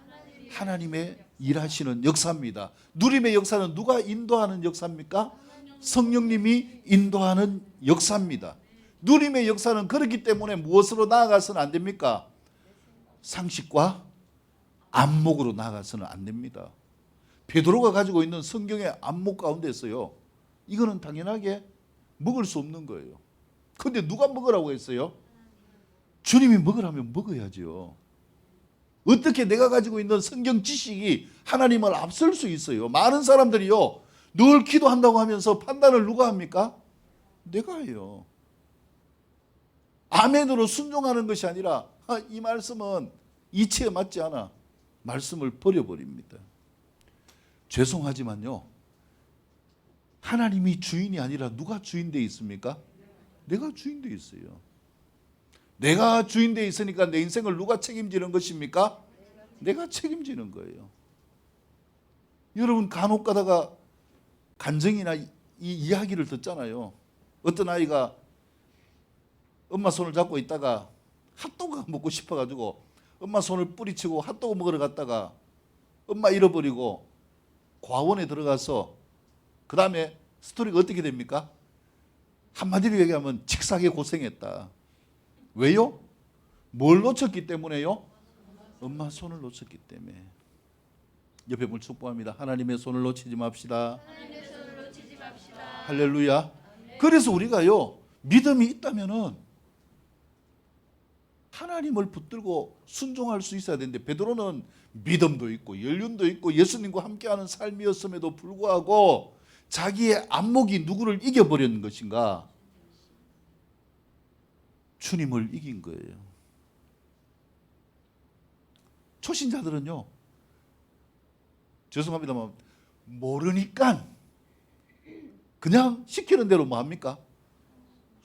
하나님의 일하시는 역사입니다. 누림의 역사는 누가 인도하는 역사입니까? 성령님이 인도하는 역사입니다. 누림의 역사는 그렇기 때문에 무엇으로 나아가서는 안 됩니까? 상식과 안목으로 나아가서는 안 됩니다. 베드로가 가지고 있는 성경의 안목 가운데서요, 이거는 당연하게 먹을 수 없는 거예요. 그런데 누가 먹으라고 했어요? 주님이 먹으라면 먹어야죠. 어떻게 내가 가지고 있는 성경 지식이 하나님을 앞설 수 있어요? 많은 사람들이요, 늘 기도한다고 하면서 판단을 누가 합니까? 내가 해요. 아멘으로 순종하는 것이 아니라 이 말씀은 이치에 맞지 않아. 말씀을 버려버립니다. 죄송하지만요, 하나님이 주인이 아니라 누가 주인 돼 있습니까? 내가 주인 돼 있어요. 내가 주인 돼 있으니까 내 인생을 누가 책임지는 것입니까? 내가 책임지는 거예요. 여러분 간혹 가다가 간증이나 이 이야기를 듣잖아요. 어떤 아이가 엄마 손을 잡고 있다가 핫도그가 먹고 싶어가지고 엄마 손을 뿌리치고 핫도그 먹으러 갔다가 엄마 잃어버리고 과원에 들어가서 그 다음에 스토리가 어떻게 됩니까? 한마디로 얘기하면 직사게 고생했다. 왜요? 뭘 놓쳤기 때문에요? 엄마 손을 놓쳤기 때문에. 옆에 분 축복합니다. 하나님의 손을 놓치지 맙시다. 하나님의 손을 놓치지 맙시다. 할렐루야. 그래서 우리가요, 믿음이 있다면은 하나님을 붙들고 순종할 수 있어야 되는데, 베드로는 믿음도 있고 연륜도 있고 예수님과 함께하는 삶이었음에도 불구하고 자기의 안목이 누구를 이겨버리는 것인가? 주님을 이긴 거예요. 초신자들은요, 죄송합니다만 모르니까 그냥 시키는 대로 뭐 합니까?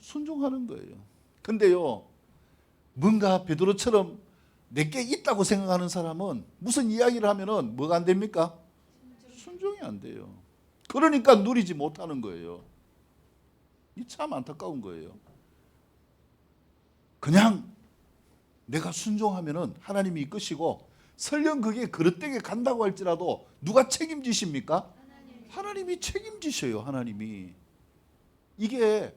순종하는 거예요. 근데요, 뭔가 베드로처럼 내게 있다고 생각하는 사람은 무슨 이야기를 하면은 뭐가 안 됩니까? 순종이 안 돼요. 그러니까 누리지 못하는 거예요. 이 참 안타까운 거예요. 그냥 내가 순종하면은 하나님이 이끄시고 설령 그게 그릇되게 간다고 할지라도 누가 책임지십니까? 하나님이 책임지셔요. 하나님이. 이게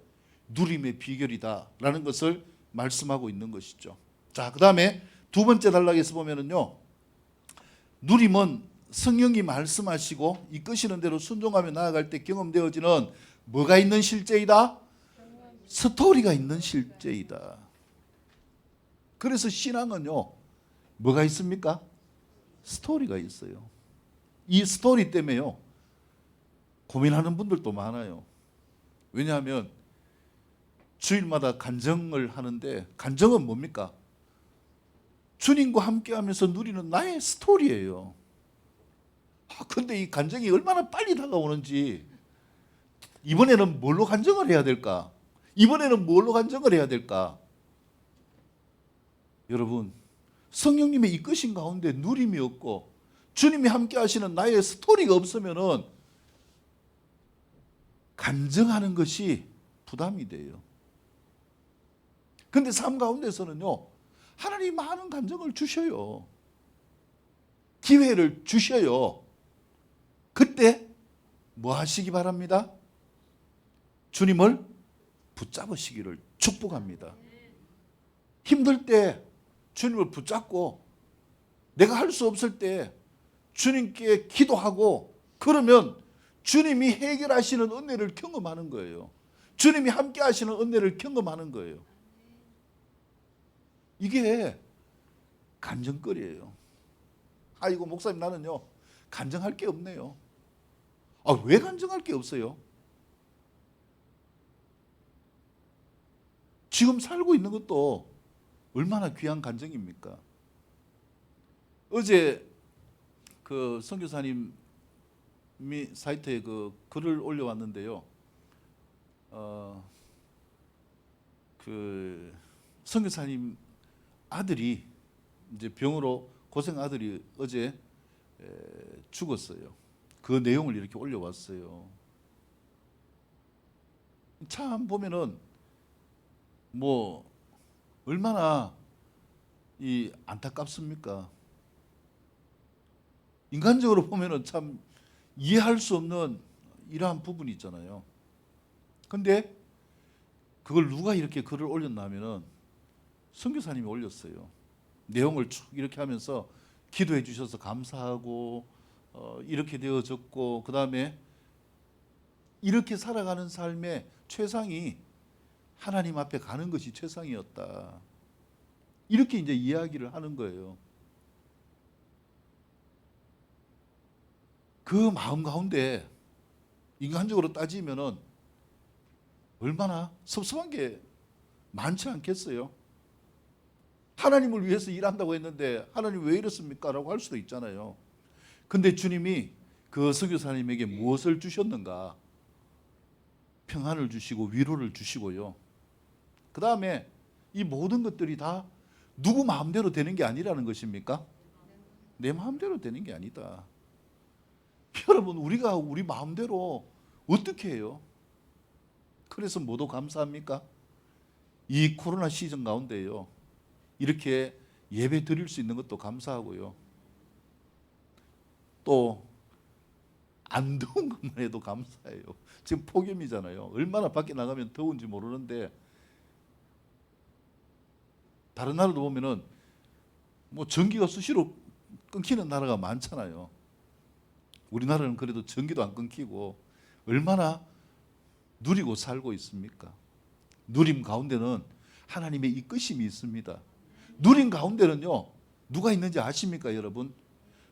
누림의 비결이다라는 것을 말씀하고 있는 것이죠. 자, 그 다음에 두 번째 단락에서 보면은요, 누림은 성령이 말씀하시고 이끄시는 대로 순종하며 나아갈 때 경험되어지는 뭐가 있는 실제이다? 스토리가 있는 실제이다. 그래서 신앙은요, 뭐가 있습니까? 스토리가 있어요. 이 스토리 때문에요, 고민하는 분들도 많아요. 왜냐하면 주일마다 간증을 하는데, 간증은 뭡니까? 주님과 함께하면서 누리는 나의 스토리예요. 근데 이 간증이 얼마나 빨리 다가오는지, 이번에는 뭘로 간증을 해야 될까? 이번에는 뭘로 간증을 해야 될까? 여러분, 성령님의 이끄신 가운데 누림이 없고 주님이 함께 하시는 나의 스토리가 없으면은 간증하는 것이 부담이 돼요. 근데 삶 가운데서는요, 하나님이 많은 간증을 주셔요. 기회를 주셔요. 그때 뭐 하시기 바랍니다? 주님을 붙잡으시기를 축복합니다. 힘들 때 주님을 붙잡고 내가 할 수 없을 때 주님께 기도하고 그러면 주님이 해결하시는 은혜를 경험하는 거예요. 주님이 함께 하시는 은혜를 경험하는 거예요. 이게 간증거리예요. 아이고 목사님 나는요 간증할 게 없네요. 왜 간증할 게 없어요? 지금 살고 있는 것도 얼마나 귀한 간증입니까? 어제 그 선교사님이 사이트에 그 글을 올려왔는데요. 그 선교사님 아들이 이제 병으로 고생 아들이 어제 죽었어요. 그 내용을 이렇게 올려왔어요. 참 보면은 뭐 얼마나 이 안타깝습니까? 인간적으로 보면은 참 이해할 수 없는 이러한 부분이 있잖아요. 근데 그걸 누가 이렇게 글을 올렸냐면은 선교사님이 올렸어요. 내용을 쭉 이렇게 하면서 기도해 주셔서 감사하고 이렇게 되어졌고 그 다음에 이렇게 살아가는 삶의 최상이 하나님 앞에 가는 것이 최상이었다. 이렇게 이제 이야기를 하는 거예요. 그 마음 가운데 인간적으로 따지면은 얼마나 섭섭한 게 많지 않겠어요? 하나님을 위해서 일한다고 했는데 하나님 왜 이렇습니까? 라고 할 수도 있잖아요. 근데 주님이 그 선교사님에게 무엇을 주셨는가? 평안을 주시고 위로를 주시고요. 그 다음에 이 모든 것들이 다 누구 마음대로 되는 게 아니라는 것입니까? 내 마음대로 되는 게 아니다. 여러분 우리가 우리 마음대로 어떻게 해요? 그래서 모두 감사합니까? 이 코로나 시즌 가운데요. 이렇게 예배 드릴 수 있는 것도 감사하고요. 또 안 더운 것만 해도 감사해요. 지금 폭염이잖아요. 얼마나 밖에 나가면 더운지 모르는데 다른 나라도 보면은 뭐 전기가 수시로 끊기는 나라가 많잖아요. 우리나라는 그래도 전기도 안 끊기고 얼마나 누리고 살고 있습니까? 누림 가운데는 하나님의 이끄심이 있습니다. 누림 가운데는요 누가 있는지 아십니까 여러분?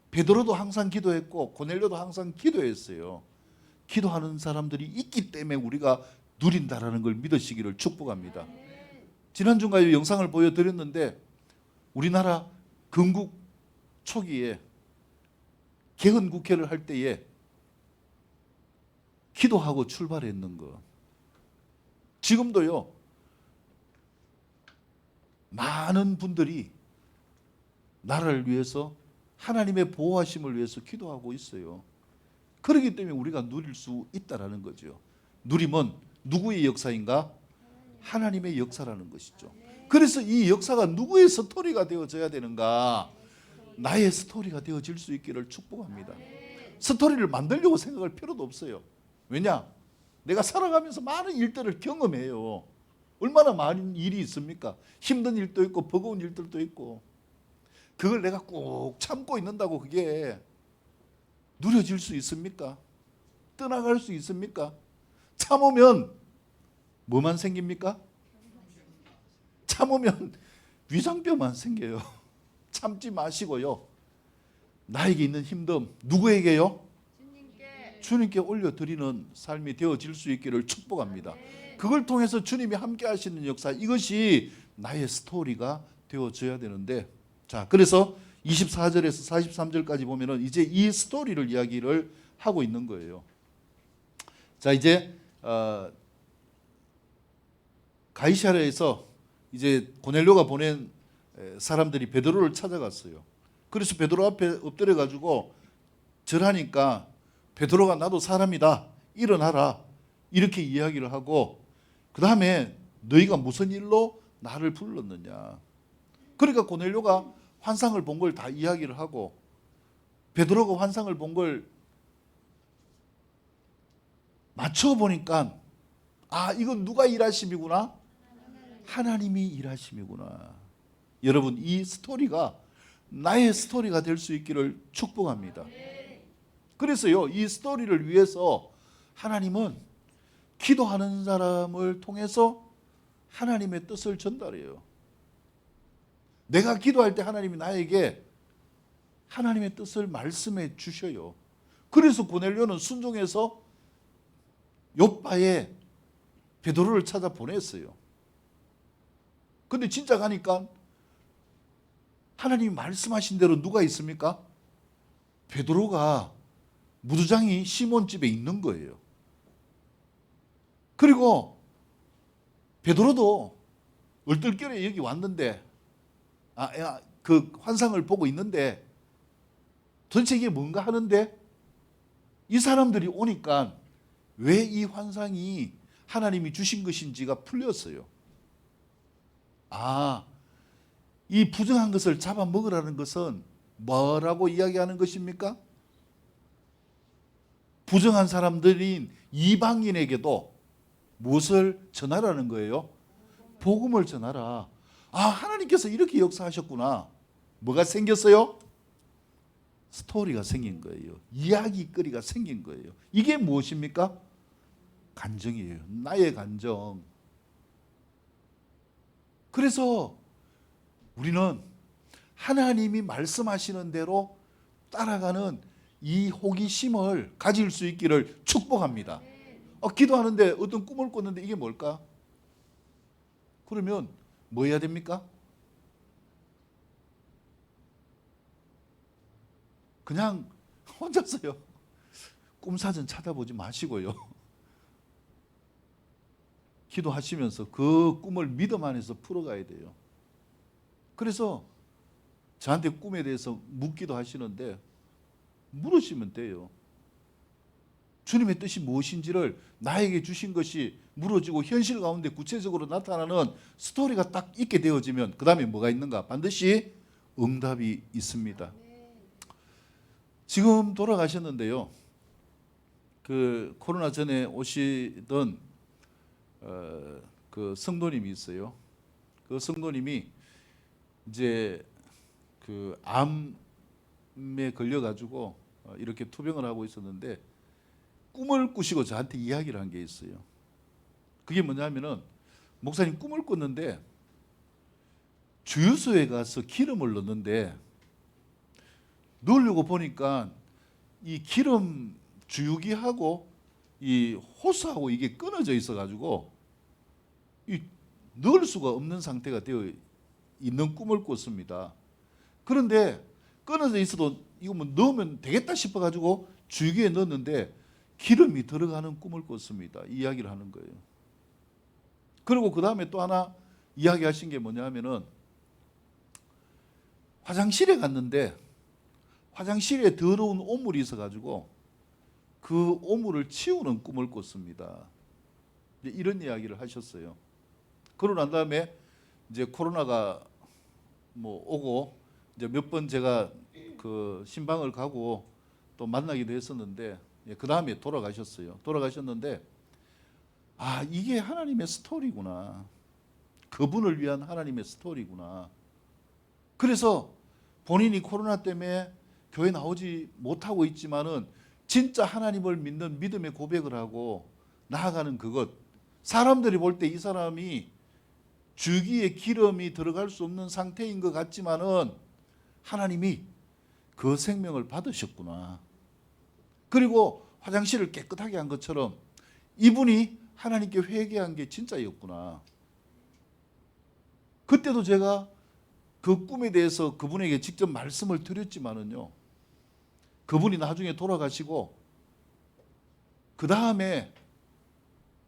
베드로도 항상 기도했고 고넬료도 항상 기도했어요. 기도하는 사람들이 있기 때문에 우리가 누린다라는 걸 믿으시기를 축복합니다. 지난주가 영상을 보여드렸는데 우리나라 건국 초기에 개헌국회를 할 때에 기도하고 출발했는 거. 지금도요 많은 분들이 나라를 위해서 하나님의 보호하심을 위해서 기도하고 있어요. 그렇기 때문에 우리가 누릴 수 있다라는 거죠. 누림은 누구의 역사인가? 하나님의 역사라는 것이죠. 그래서 이 역사가 누구의 스토리가 되어져야 되는가? 나의 스토리가 되어질 수 있기를 축복합니다. 스토리를 만들려고 생각할 필요도 없어요. 왜냐? 내가 살아가면서 많은 일들을 경험해요. 얼마나 많은 일이 있습니까? 힘든 일도 있고 버거운 일들도 있고 그걸 내가 꼭 참고 있는다고 그게 누려질 수 있습니까? 떠나갈 수 있습니까? 참으면 뭐만 생깁니까? 참으면 위장병만 생겨요. 참지 마시고요. 나에게 있는 힘듦 누구에게요? 주님께 올려드리는 삶이 되어질 수 있기를 축복합니다. 그걸 통해서 주님이 함께 하시는 역사 이것이 나의 스토리가 되어져야 되는데 자 그래서 24절에서 43절까지 보면은 이제 이 스토리를 이야기를 하고 있는 거예요. 자 이제 가이사랴에서 이제 고넬료가 보낸 사람들이 베드로를 찾아갔어요. 그래서 베드로 앞에 엎드려 가지고 절하니까 베드로가 나도 사람이다, 일어나라, 이렇게 이야기를 하고, 그 다음에 너희가 무슨 일로 나를 불렀느냐. 그러니까 고넬료가 환상을 본 걸 다 이야기를 하고, 베드로가 환상을 본 걸 맞춰보니까 아, 이건 누가 일하심이구나? 하나님이 일하심이구나. 여러분, 이 스토리가 나의 스토리가 될 수 있기를 축복합니다. 그래서요, 이 스토리를 위해서 하나님은 기도하는 사람을 통해서 하나님의 뜻을 전달해요. 내가 기도할 때 하나님이 나에게 하나님의 뜻을 말씀해 주셔요. 그래서 고넬료는 순종해서 요빠에 베드로를 찾아 보냈어요. 근데 진짜 가니까 하나님이 말씀하신 대로 누가 있습니까? 베드로가 무두장이 시몬 집에 있는 거예요. 그리고 베드로도 얼떨결에 여기 왔는데 그 환상을 보고 있는데 도대체 이게 뭔가 하는데 이 사람들이 오니까 왜 이 환상이 하나님이 주신 것인지가 풀렸어요. 아, 이 부정한 것을 잡아먹으라는 것은 뭐라고 이야기하는 것입니까? 부정한 사람들인 이방인에게도 무엇을 전하라는 거예요? 복음을 전하라. 아, 하나님께서 이렇게 역사하셨구나. 뭐가 생겼어요? 스토리가 생긴 거예요. 이야기거리가 생긴 거예요. 이게 무엇입니까? 간정이에요. 나의 간정. 그래서 우리는 하나님이 말씀하시는 대로 따라가는 이 호기심을 가질 수 있기를 축복합니다. 기도하는데 어떤 꿈을 꿨는데 이게 뭘까? 그러면 뭐 해야 됩니까? 그냥 혼자서요. 꿈사전 찾아보지 마시고요. 기도하시면서 그 꿈을 믿음 안에서 풀어가야 돼요. 그래서 저한테 꿈에 대해서 묻기도 하시는데 물으시면 돼요. 주님의 뜻이 무엇인지를 나에게 주신 것이 물어지고 현실 가운데 구체적으로 나타나는 스토리가 딱 있게 되어지면 그 다음에 뭐가 있는가? 반드시 응답이 있습니다. 지금 돌아가셨는데요. 그 코로나 전에 오시던 그 성도님이 있어요. 그 성도님이 이제 그 암에 걸려가지고 이렇게 투병을 하고 있었는데 꿈을 꾸시고 저한테 이야기를 한 게 있어요. 그게 뭐냐면은 목사님 꿈을 꿨는데 주유소에 가서 기름을 넣는데 넣으려고 보니까 이 기름 주유기하고 이 호스하고 이게 끊어져 있어가지고 이 넣을 수가 없는 상태가 되어 있는 꿈을 꿨습니다. 그런데 끊어져 있어도 이거 뭐 넣으면 되겠다 싶어가지고 주유기에 넣었는데 기름이 들어가는 꿈을 꿨습니다. 이야기를 하는 거예요. 그리고 그 다음에 또 하나 이야기하신 게 뭐냐 하면은 화장실에 갔는데 화장실에 더러운 오물이 있어가지고 그 오물을 치우는 꿈을 꿨습니다. 이런 이야기를 하셨어요. 그러고 난 다음에 이제 코로나가 뭐 오고 이제 몇 번 제가 그 신방을 가고 또 만나기도 했었는데 그 다음에 돌아가셨어요. 돌아가셨는데 아, 이게 하나님의 스토리구나. 그분을 위한 하나님의 스토리구나. 그래서 본인이 코로나 때문에 교회 나오지 못하고 있지만은 진짜 하나님을 믿는 믿음의 고백을 하고 나아가는 그것. 사람들이 볼 때 이 사람이 주기에 기름이 들어갈 수 없는 상태인 것 같지만은 하나님이 그 생명을 받으셨구나. 그리고 화장실을 깨끗하게 한 것처럼 이분이 하나님께 회개한 게 진짜였구나. 그때도 제가 그 꿈에 대해서 그분에게 직접 말씀을 드렸지만은요. 그분이 나중에 돌아가시고 그 다음에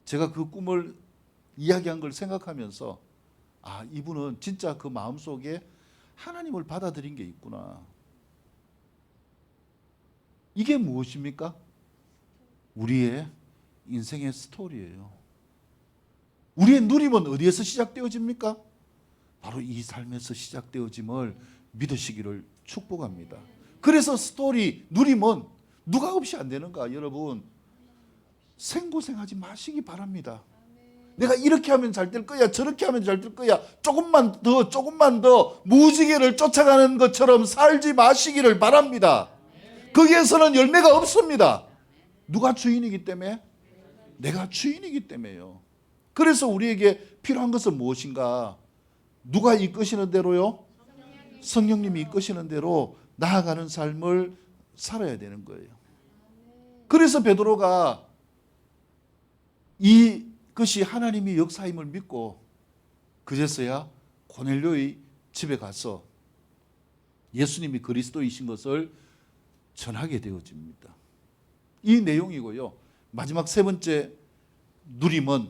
제가 그 꿈을 이야기한 걸 생각하면서 아, 이분은 진짜 그 마음속에 하나님을 받아들인 게 있구나. 이게 무엇입니까? 우리의 인생의 스토리예요. 우리의 누림은 어디에서 시작되어집니까? 바로 이 삶에서 시작되어짐을 믿으시기를 축복합니다. 그래서 스토리, 누림은 누가 없이 안 되는가? 여러분, 생고생하지 마시기 바랍니다. 내가 이렇게 하면 잘 될 거야, 저렇게 하면 잘 될 거야, 조금만 더 무지개를 쫓아가는 것처럼 살지 마시기를 바랍니다. 거기에서는 열매가 없습니다. 누가 주인이기 때문에? 내가 주인이기 때문에요. 그래서 우리에게 필요한 것은 무엇인가? 누가 이끄시는 대로요? 성령님이 이끄시는 대로 나아가는 삶을 살아야 되는 거예요. 그래서 베드로가 이것이 하나님의 역사임을 믿고 그제서야 고넬료의 집에 가서 예수님이 그리스도이신 것을 전하게 되어집니다. 이 내용이고요. 마지막 세 번째 누림은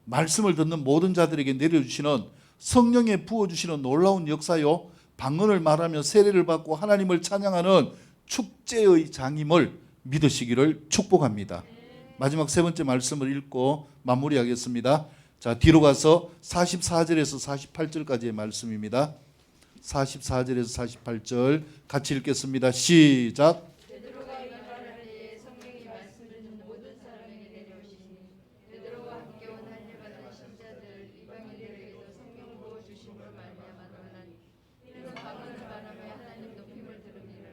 말씀을 듣는 모든 자들에게 내려주시는 성령에 부어주시는 놀라운 역사요. 방언을 말하며 세례를 받고 하나님을 찬양하는 축제의 장임을 믿으시기를 축복합니다. 마지막 세 번째 말씀을 읽고 마무리하겠습니다. 자, 뒤로 가서 44절에서 48절까지의 말씀입니다. 44절에서 48절 같이 읽겠습니다. 시작. 베드로가 이 말할 때에 성령이 말씀을 듣는 모든 사람에게 내려오시니 베드로와 함께 온 할례 받은 신자들 이방인들에게도 성령 부어 주심으로 말미암아 놀라니 이는 방언을 말하며 하나님 높임을 들음이라.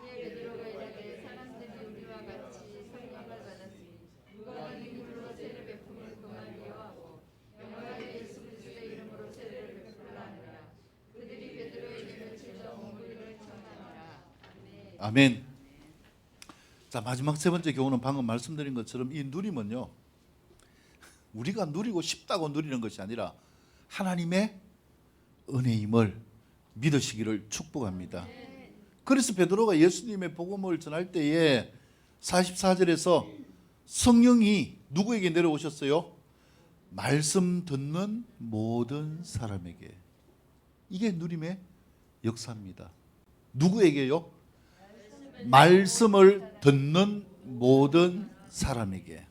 이에 베드로가 이르되 사람들이 우리와 같이 성령을 받았으니 누가 이 물로 세례 베품을 금하리요 하고 영광의 예수 그리스도의 이름으로 세례를 베풀라 하니라. 그들이 베드로에게 며칠 더 머무르기를 청하니라. 아멘. 자, 마지막 세 번째 교훈은 방금 말씀드린 것처럼 이 누림은요, 우리가 누리고 싶다고 누리는 것이 아니라 하나님의 은혜임을 믿으시기를 축복합니다. 그래서 베드로가 예수님의 복음을 전할 때에 44절에서 성령이 누구에게 내려오셨어요? 말씀 듣는 모든 사람에게. 이게 누림의 역사입니다. 누구에게요? 말씀을 듣는 모든 사람에게.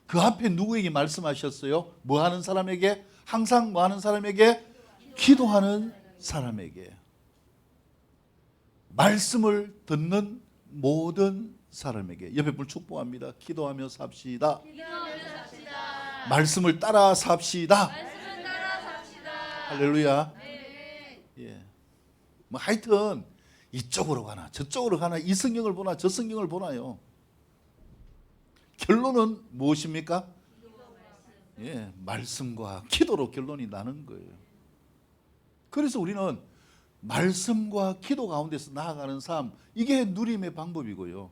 그 앞에 누구에게 말씀하셨어요? 뭐 하는 사람에게? 항상 뭐 하는 사람에게? 기도하는 사람에게. 말씀을 듣는 모든 사람에게. 옆에 분 축복합니다. 기도하며 삽시다. 기도하며 삽시다. 말씀을 따라 삽시다. 말씀을 따라 삽시다. 할렐루야. 네. 예. 뭐 하여튼 이쪽으로 가나 저쪽으로 가나 이 성경을 보나 저 성경을 보나요. 결론은 무엇입니까? 예, 말씀과 기도로 결론이 나는 거예요. 그래서 우리는 말씀과 기도 가운데서 나아가는 삶, 이게 누림의 방법이고요.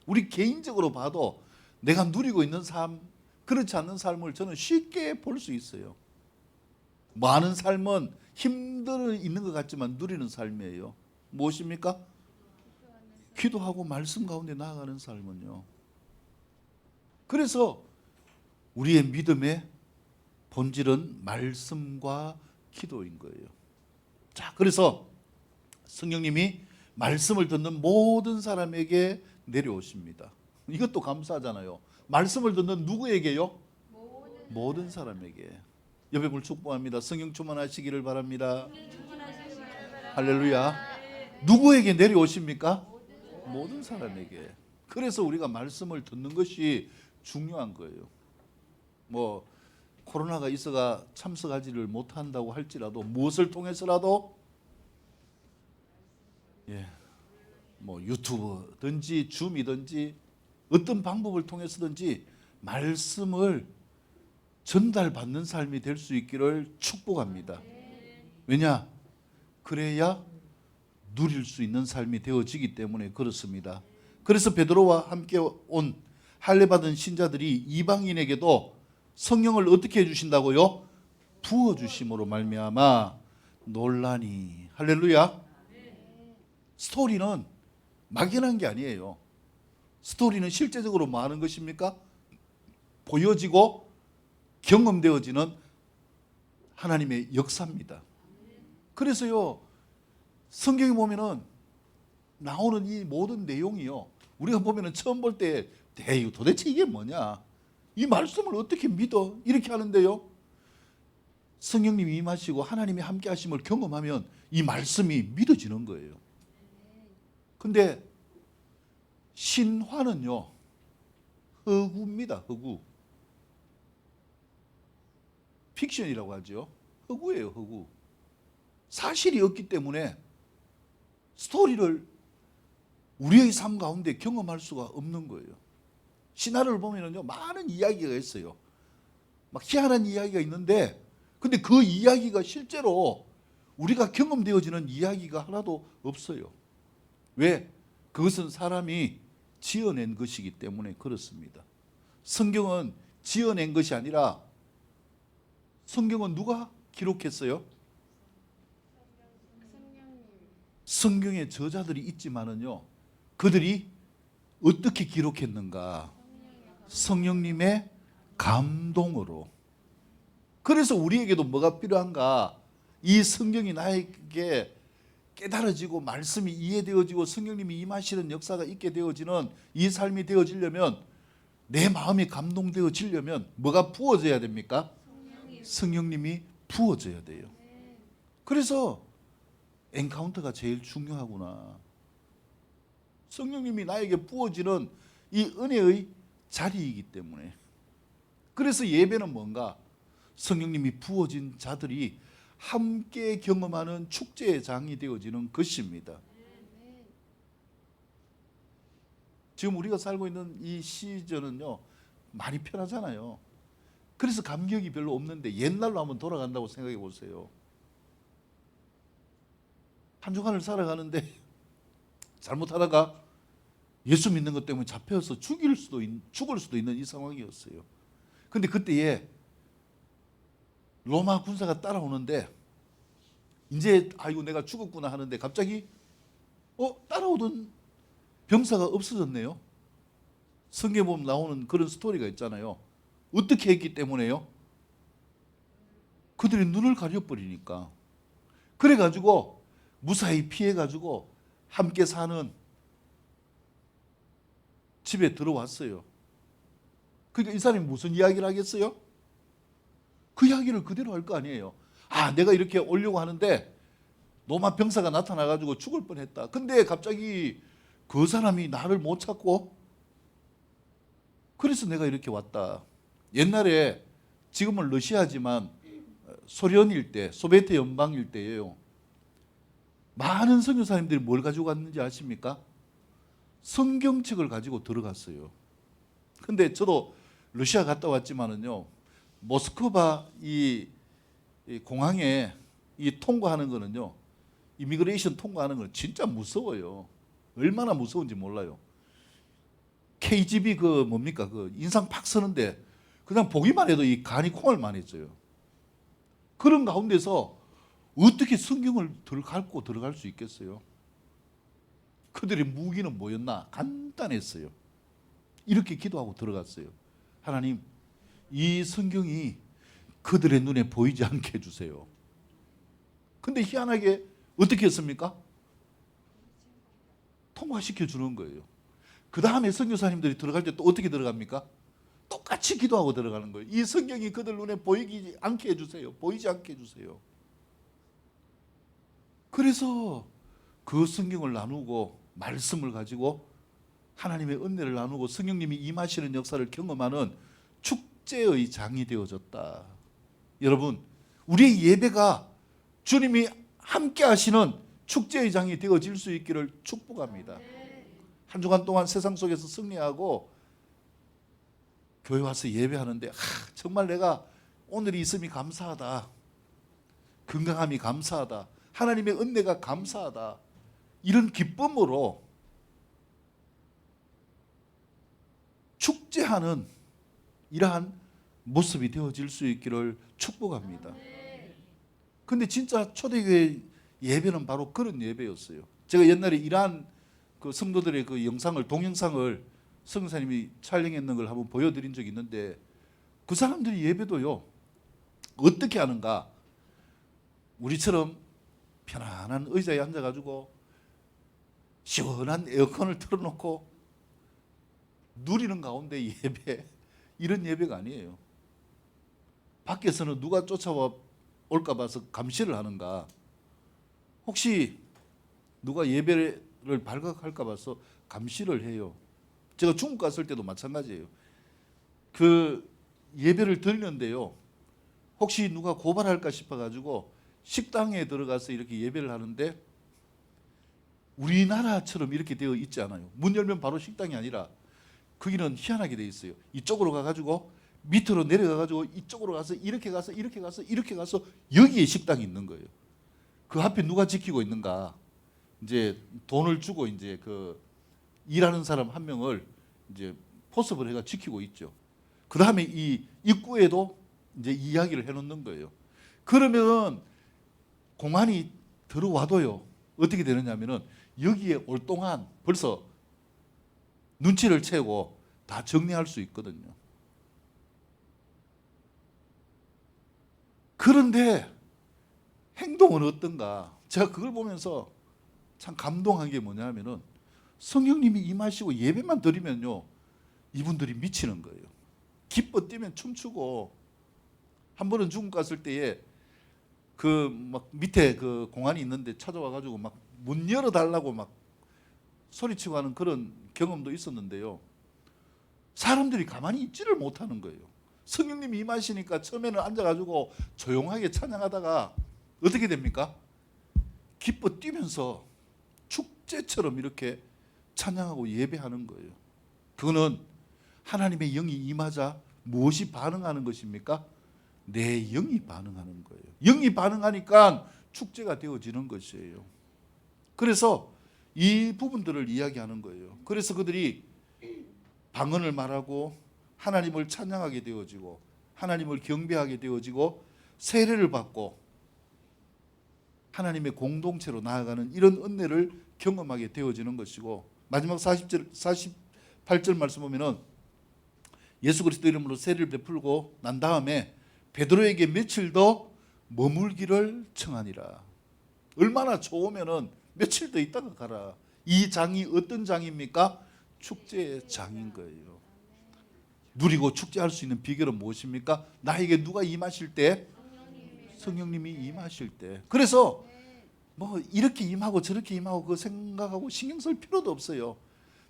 우리 개인적으로 봐도 내가 누리고 있는 삶, 그렇지 않는 삶을 저는 쉽게 볼 수 있어요. 많은 삶은 힘들어 있는 것 같지만 누리는 삶이에요. 무엇입니까? 기도하고 말씀 가운데 나아가는 삶은요. 그래서 우리의 믿음의 본질은 말씀과 기도인 거예요. 자, 그래서 성령님이 말씀을 듣는 모든 사람에게 내려오십니다. 이것도 감사하잖아요. 말씀을 듣는 누구에게요? 모든 사람에게. 옆에 분 축복합니다. 성령 충만하시기를 바랍니다. 할렐루야. 누구에게 내려오십니까? 모든 사람에게. 그래서 우리가 말씀을 듣는 것이 중요한 거예요. 뭐 코로나가 있어가 참석하지를 못한다고 할지라도 무엇을 통해서라도 뭐 유튜브든지 줌이든지 어떤 방법을 통해서든지 말씀을 전달받는 삶이 될 수 있기를 축복합니다. 왜냐? 그래야 누릴 수 있는 삶이 되어지기 때문에 그렇습니다. 그래서 베드로와 함께 온 할례 받은 신자들이 이방인에게도 성령을 어떻게 해주신다고요? 부어주심으로 말미암아 놀라니. 할렐루야. 스토리는 막연한 게 아니에요. 스토리는 실제적으로 뭐 하는 것입니까? 보여지고 경험되어지는 하나님의 역사입니다. 그래서요, 성경에 보면은 나오는 이 모든 내용이요, 우리가 보면은 처음 볼 때 도대체 이게 뭐냐, 이 말씀을 어떻게 믿어, 이렇게 하는데요, 성령님이 임하시고 하나님이 함께 하심을 경험하면 이 말씀이 믿어지는 거예요. 근데 신화는요, 허구입니다. 허구. 픽션이라고 하죠. 허구예요. 허구. 사실이 없기 때문에 스토리를 우리의 삶 가운데 경험할 수가 없는 거예요. 신화를 보면요, 많은 이야기가 있어요. 막 희한한 이야기가 있는데, 근데 그 이야기가 실제로 우리가 경험되어지는 이야기가 하나도 없어요. 왜? 그것은 사람이 지어낸 것이기 때문에 그렇습니다. 성경은 지어낸 것이 아니라, 성경은 누가 기록했어요? 성경의 저자들이 있지만은요, 그들이 어떻게 기록했는가? 성령님의 감동으로. 그래서 우리에게도 뭐가 필요한가? 이 성경이 나에게 깨달아지고 말씀이 이해되어지고 성령님이 임하시는 역사가 있게 되어지는 이 삶이 되어지려면, 내 마음이 감동되어지려면 뭐가 부어져야 됩니까? 성령님이 부어져야 돼요. 그래서 엔카운터가 제일 중요하구나. 성령님이 나에게 부어지는 이 은혜의 자리이기 때문에. 그래서 예배는 뭔가? 성령님이 부어진 자들이 함께 경험하는 축제의 장이 되어지는 것입니다. 지금 우리가 살고 있는 이 시즌은요, 많이 편하잖아요. 그래서 감격이 별로 없는데, 옛날로 한번 돌아간다고 생각해 보세요. 한 주간을 살아가는데 잘못하다가 예수 믿는 것 때문에 잡혀서 죽을 수도 있는 이 상황이었어요. 근데 그때에 로마 군사가 따라오는데, 이제 아이고 내가 죽었구나 하는데 갑자기 따라오던 병사가 없어졌네요. 성경에 보면 나오는 그런 스토리가 있잖아요. 어떻게 했기 때문에요? 그들이 눈을 가려버리니까. 그래가지고 무사히 피해가지고 함께 사는 집에 들어왔어요. 그러니까 이 사람이 무슨 이야기를 하겠어요? 그 이야기를 그대로 할 거 아니에요. 아, 내가 이렇게 오려고 하는데 로마 병사가 나타나가지고 죽을 뻔했다. 근데 갑자기 그 사람이 나를 못 찾고, 그래서 내가 이렇게 왔다. 옛날에, 지금은 러시아지만 소련일 때, 소비에트 연방일 때예요. 많은 선교사님들이 뭘 가지고 갔는지 아십니까? 성경책을 가지고 들어갔어요. 근데 저도 러시아 갔다 왔지만은요, 모스크바 이 공항에 이 통과하는 거는요, 이미그레이션 통과하는 건 진짜 무서워요. 얼마나 무서운지 몰라요. KGB 그 뭡니까? 그 인상 팍 쓰는데 그냥 보기만 해도 이 간이 콩알만해져요. 그런 가운데서 어떻게 성경을 갖고 들어갈 수 있겠어요? 그들의 무기는 뭐였나? 간단했어요. 이렇게 기도하고 들어갔어요. 하나님, 이 성경이 그들의 눈에 보이지 않게 해주세요. 근데 희한하게 어떻게 했습니까? 통과시켜 주는 거예요. 그 다음에 선교사님들이 들어갈 때 또 어떻게 들어갑니까? 똑같이 기도하고 들어가는 거예요. 이 성경이 그들 눈에 보이지 않게 해주세요. 보이지 않게 해주세요. 그래서 그 성경을 나누고 말씀을 가지고 하나님의 은혜를 나누고 성령님이 임하시는 역사를 경험하는 축제의 장이 되어졌다. 여러분, 우리의 예배가 주님이 함께 하시는 축제의 장이 되어질 수 있기를 축복합니다. 한 주간 동안 세상 속에서 승리하고 교회 와서 예배하는데 정말 내가 오늘이 있음이 감사하다. 건강함이 감사하다. 하나님의 은혜가 감사하다. 이런 기쁨으로 축제하는 이러한 모습이 되어질 수 있기를 축복합니다. 근데 진짜 초대교회 예배는 바로 그런 예배였어요. 제가 옛날에 이러한 그 성도들의 그 영상을, 동영상을 성사님이 촬영했는 걸 한번 보여드린 적이 있는데, 그 사람들이 예배도요 어떻게 하는가? 우리처럼 편안한 의자에 앉아가지고 시원한 에어컨을 틀어놓고 누리는 가운데 예배, 이런 예배가 아니에요. 밖에서는 누가 쫓아와 올까 봐서 감시를 하는가? 혹시 누가 예배를 발각할까 봐서 감시를 해요. 제가 중국 갔을 때도 마찬가지예요. 그 예배를 드리는데요, 혹시 누가 고발할까 싶어가지고 식당에 들어가서 이렇게 예배를 하는데 우리나라처럼 이렇게 되어 있지 않아요. 문 열면 바로 식당이 아니라 거기는 희한하게 되어 있어요. 이쪽으로 가가지고 밑으로 내려가가지고 이쪽으로 가서 이렇게 가서 이렇게 가서 이렇게 가서 여기에 식당이 있는 거예요. 그 앞에 누가 지키고 있는가? 이제 돈을 주고 이제 그 일하는 사람 한 명을 이제 포섭을 해가 지키고 있죠. 그 다음에 이 입구에도 이제 이야기를 해놓는 거예요. 그러면 공안이 들어와도요 어떻게 되느냐면은 여기에 올 동안 벌써 눈치를 채고 다 정리할 수 있거든요. 그런데 행동은 어떤가? 제가 그걸 보면서 참 감동한 게 뭐냐면은 성령님이 임하시고 예배만 드리면요 이분들이 미치는 거예요. 기뻐 뛰면 춤추고, 한 번은 중국 갔을 때에 그 막 밑에 그 공안이 있는데 찾아와 가지고 막 문 열어 달라고 막 소리치고 하는 그런 경험도 있었는데요. 사람들이 가만히 있지를 못하는 거예요. 성령님이 임하시니까 처음에는 앉아가지고 조용하게 찬양하다가 어떻게 됩니까? 기뻐 뛰면서 축제처럼 이렇게 찬양하고 예배하는 거예요. 그거는 하나님의 영이 임하자 무엇이 반응하는 것입니까? 내 영이 반응하는 거예요. 영이 반응하니까 축제가 되어지는 것이에요. 그래서 이 부분들을 이야기하는 거예요. 그래서 그들이 방언을 말하고 하나님을 찬양하게 되어지고 하나님을 경배하게 되어지고 세례를 받고 하나님의 공동체로 나아가는 이런 은혜를 경험하게 되어지는 것이고, 마지막 48절 말씀 보면은 예수 그리스도 이름으로 세례를 베풀고 난 다음에 베드로에게 며칠 더 머물기를 청하니라. 얼마나 좋으면은 며칠 더 있다가 가라. 이 장이 어떤 장입니까? 축제의 장인 거예요. 누리고 축제할 수 있는 비결은 무엇입니까? 나에게 누가 임하실 때? 성령님이 임하실 때. 그래서 뭐 이렇게 임하고 저렇게 임하고 그 생각하고 신경 쓸 필요도 없어요.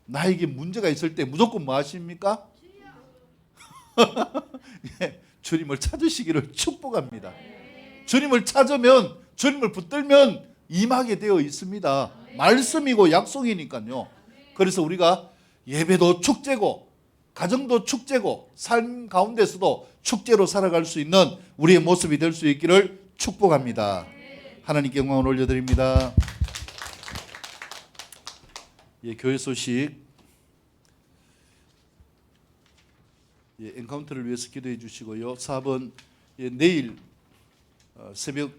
나에게 문제가 있을 때 무조건 뭐 하십니까? 예, 주님을 찾으시기를 축복합니다. 주님을 찾으면, 주님을 붙들면 임하게 되어 있습니다. 말씀이고 약속이니까요. 그래서 우리가 예배도 축제고 가정도 축제고 삶 가운데서도 축제로 살아갈 수 있는 우리의 모습이 될 수 있기를 축복합니다. 하나님께 영광을 올려드립니다. 예, 교회 소식. 예, 엔카운터를 위해서 기도해 주시고요. 4번, 예, 내일 새벽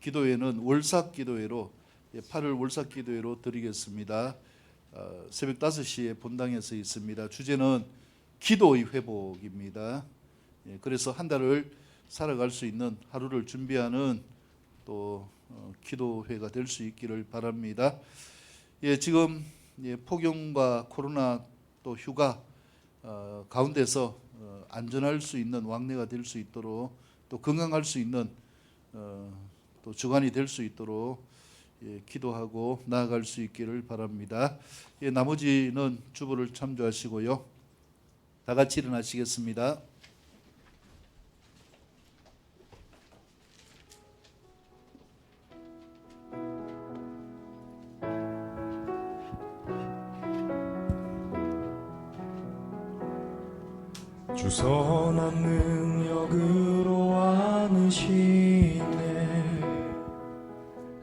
기도회는 월삭 기도회로, 8월 월삭 기도회로 드리겠습니다. 새벽 5시에 본당에서 있습니다. 주제는 기도의 회복입니다. 그래서 한 달을 살아갈 수 있는 하루를 준비하는 또 기도회가 될 수 있기를 바랍니다. 지금 폭염과 코로나 또 휴가 가운데서 안전할 수 있는 왕래가 될 수 있도록, 또 건강할 수 있는 또 주관이 될 수 있도록 기도하고 나아갈 수 있기를 바랍니다. 나머지는 주보를 참조하시고요. 다 같이 일어나시겠습니다. 주 선한 능력으로 안으시네.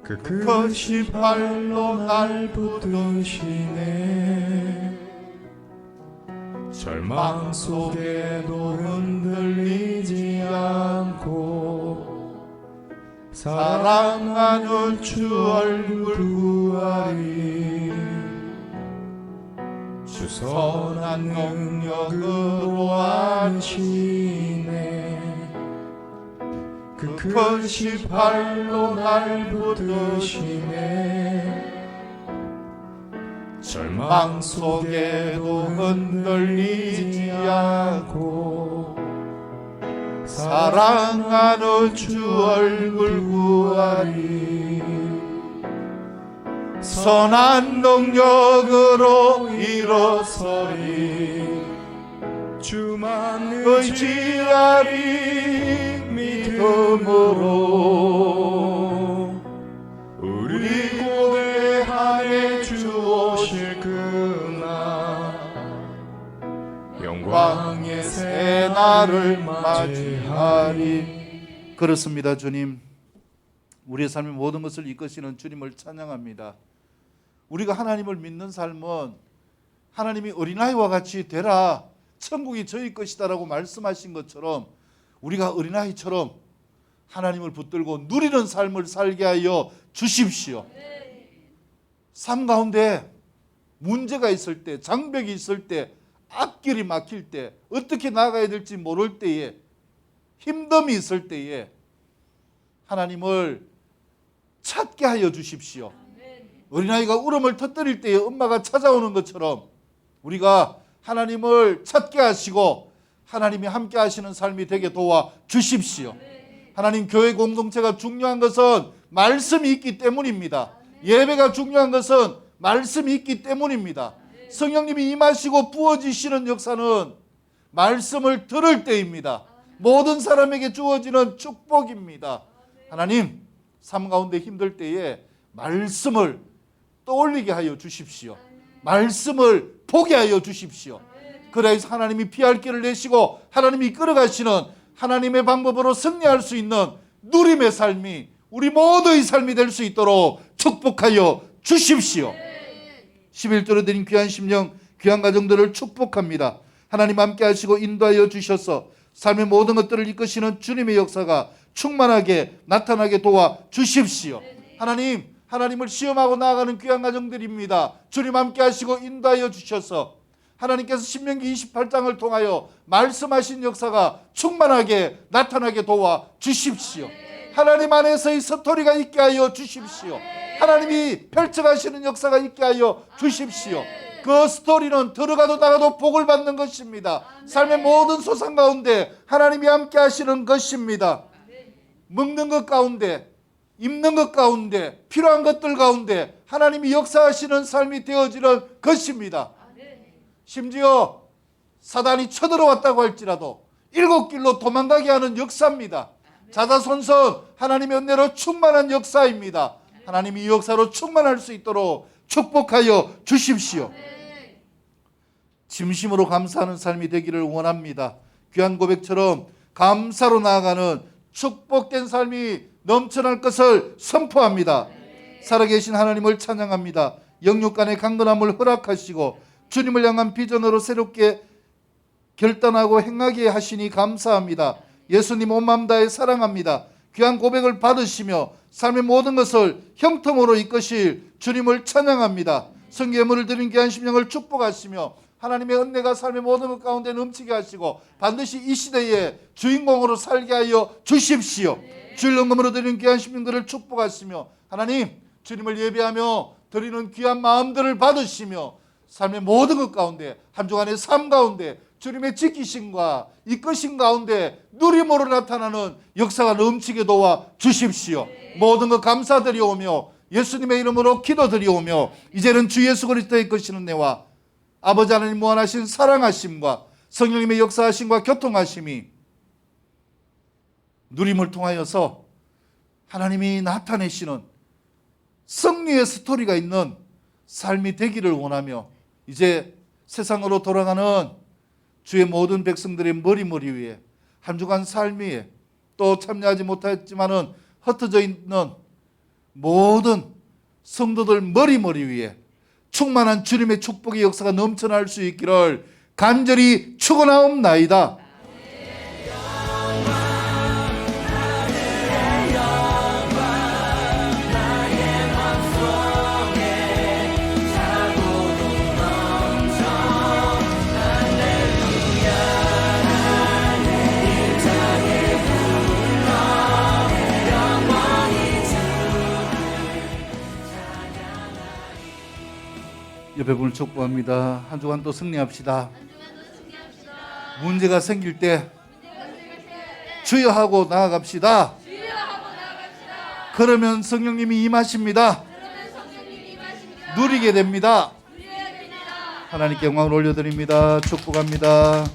그 크신 팔로 날 붙드시네. 절망 속에도 흔들리지 않고 사랑하는 주 얼굴 구하리. 주 선한 능력으로 안시네. 그 크신 팔로 날 붙드시네. 절망 속에도 흔들리지 않고 사랑하는 주 얼굴 구하리. 선한 능력으로 일어서리. 주만 의지하리. 믿음으로 우리 고대하네. 주 오실 그날 영광의 새날을 맞이하리. 그렇습니다. 주님, 우리의 삶의 모든 것을 이끄시는 주님을 찬양합니다. 우리가 하나님을 믿는 삶은 하나님이 어린아이와 같이 되라, 천국이 저희 것이다라고 말씀하신 것처럼 우리가 어린아이처럼 하나님을 붙들고 누리는 삶을 살게 하여 주십시오. 삶 가운데 문제가 있을 때, 장벽이 있을 때, 앞길이 막힐 때, 어떻게 나가야 될지 모를 때에, 힘듦이 있을 때에 하나님을 찾게 하여 주십시오. 어린아이가 울음을 터뜨릴 때에 엄마가 찾아오는 것처럼 우리가 하나님을 찾게 하시고 하나님이 함께 하시는 삶이 되게 도와 주십시오. 하나님, 교회 공동체가 중요한 것은 말씀이 있기 때문입니다. 예배가 중요한 것은 말씀이 있기 때문입니다. 성령님이 임하시고 부어지시는 역사는 말씀을 들을 때입니다. 모든 사람에게 주어지는 축복입니다. 하나님, 삶 가운데 힘들 때에 말씀을 떠올리게 하여 주십시오. 말씀을 보게 하여 주십시오. 그래서 하나님이 피할 길을 내시고 하나님이 이끌어가시는 하나님의 방법으로 승리할 수 있는 누림의 삶이 우리 모두의 삶이 될 수 있도록 축복하여 주십시오. 11조로 드린 귀한 심령, 귀한 가정들을 축복합니다. 하나님 함께 하시고 인도하여 주셔서 삶의 모든 것들을 이끄시는 주님의 역사가 충만하게 나타나게 도와 주십시오. 하나님, 하나님을 시험하고 나아가는 귀한 가정들입니다. 주님 함께 하시고 인도하여 주셔서 하나님께서 신명기 28장을 통하여 말씀하신 역사가 충만하게 나타나게 도와 주십시오. 하나님 안에서의 스토리가 있게 하여 주십시오. 하나님이 펼쳐가시는 역사가 있게 하여 주십시오. 그 스토리는 들어가도 나가도 복을 받는 것입니다. 삶의 모든 소상 가운데 하나님이 함께 하시는 것입니다. 먹는 것 가운데, 입는 것 가운데, 필요한 것들 가운데 하나님이 역사하시는 삶이 되어지는 것입니다. 심지어 사단이 쳐들어왔다고 할지라도 일곱 길로 도망가게 하는 역사입니다. 자자손손 하나님의 은혜로 충만한 역사입니다. 하나님이 이 역사로 충만할 수 있도록 축복하여 주십시오. 진심으로 감사하는 삶이 되기를 원합니다. 귀한 고백처럼 감사로 나아가는 축복된 삶이 넘쳐날 것을 선포합니다. 살아계신 하나님을 찬양합니다. 영육간의 강건함을 허락하시고 주님을 향한 비전으로 새롭게 결단하고 행하게 하시니 감사합니다. 예수님 온 마음 다해 사랑합니다. 귀한 고백을 받으시며 삶의 모든 것을 형통으로 이끄실 주님을 찬양합니다. 성예물을 드린 귀한 심령을 축복하시며 하나님의 은혜가 삶의 모든 것 가운데 넘치게 하시고 반드시 이 시대의 주인공으로 살게 하여 주십시오. 주일 헌금으로 드린 귀한 심령들을 축복하시며 하나님, 주님을 예배하며 드리는 귀한 마음들을 받으시며 삶의 모든 것 가운데, 한 주간의 삶 가운데 주님의 지키심과 이끄심 가운데 누림으로 나타나는 역사가 넘치게 도와 주십시오. 모든 것 감사드리오며 예수님의 이름으로 기도드리오며 이제는 주 예수 그리스도의 이끄시는 내와 아버지 하나님 무한하신 사랑하심과 성령님의 역사하심과 교통하심이 누림을 통하여서 하나님이 나타내시는 승리의 스토리가 있는 삶이 되기를 원하며 이제 세상으로 돌아가는 주의 모든 백성들의 머리 위에 한 주간 삶 위에 또 참여하지 못했지만은 흩어져 있는 모든 성도들 머리 위에 충만한 주님의 축복의 역사가 넘쳐날 수 있기를 간절히 축원하옵나이다. 옆에 분을 축복합니다. 한 주간 또 승리합시다. 문제가 생길 때 주여 하고 나아갑시다. 그러면 성령님이 임하십니다. 누리게 됩니다. 하나님께 영광을 올려드립니다. 축복합니다.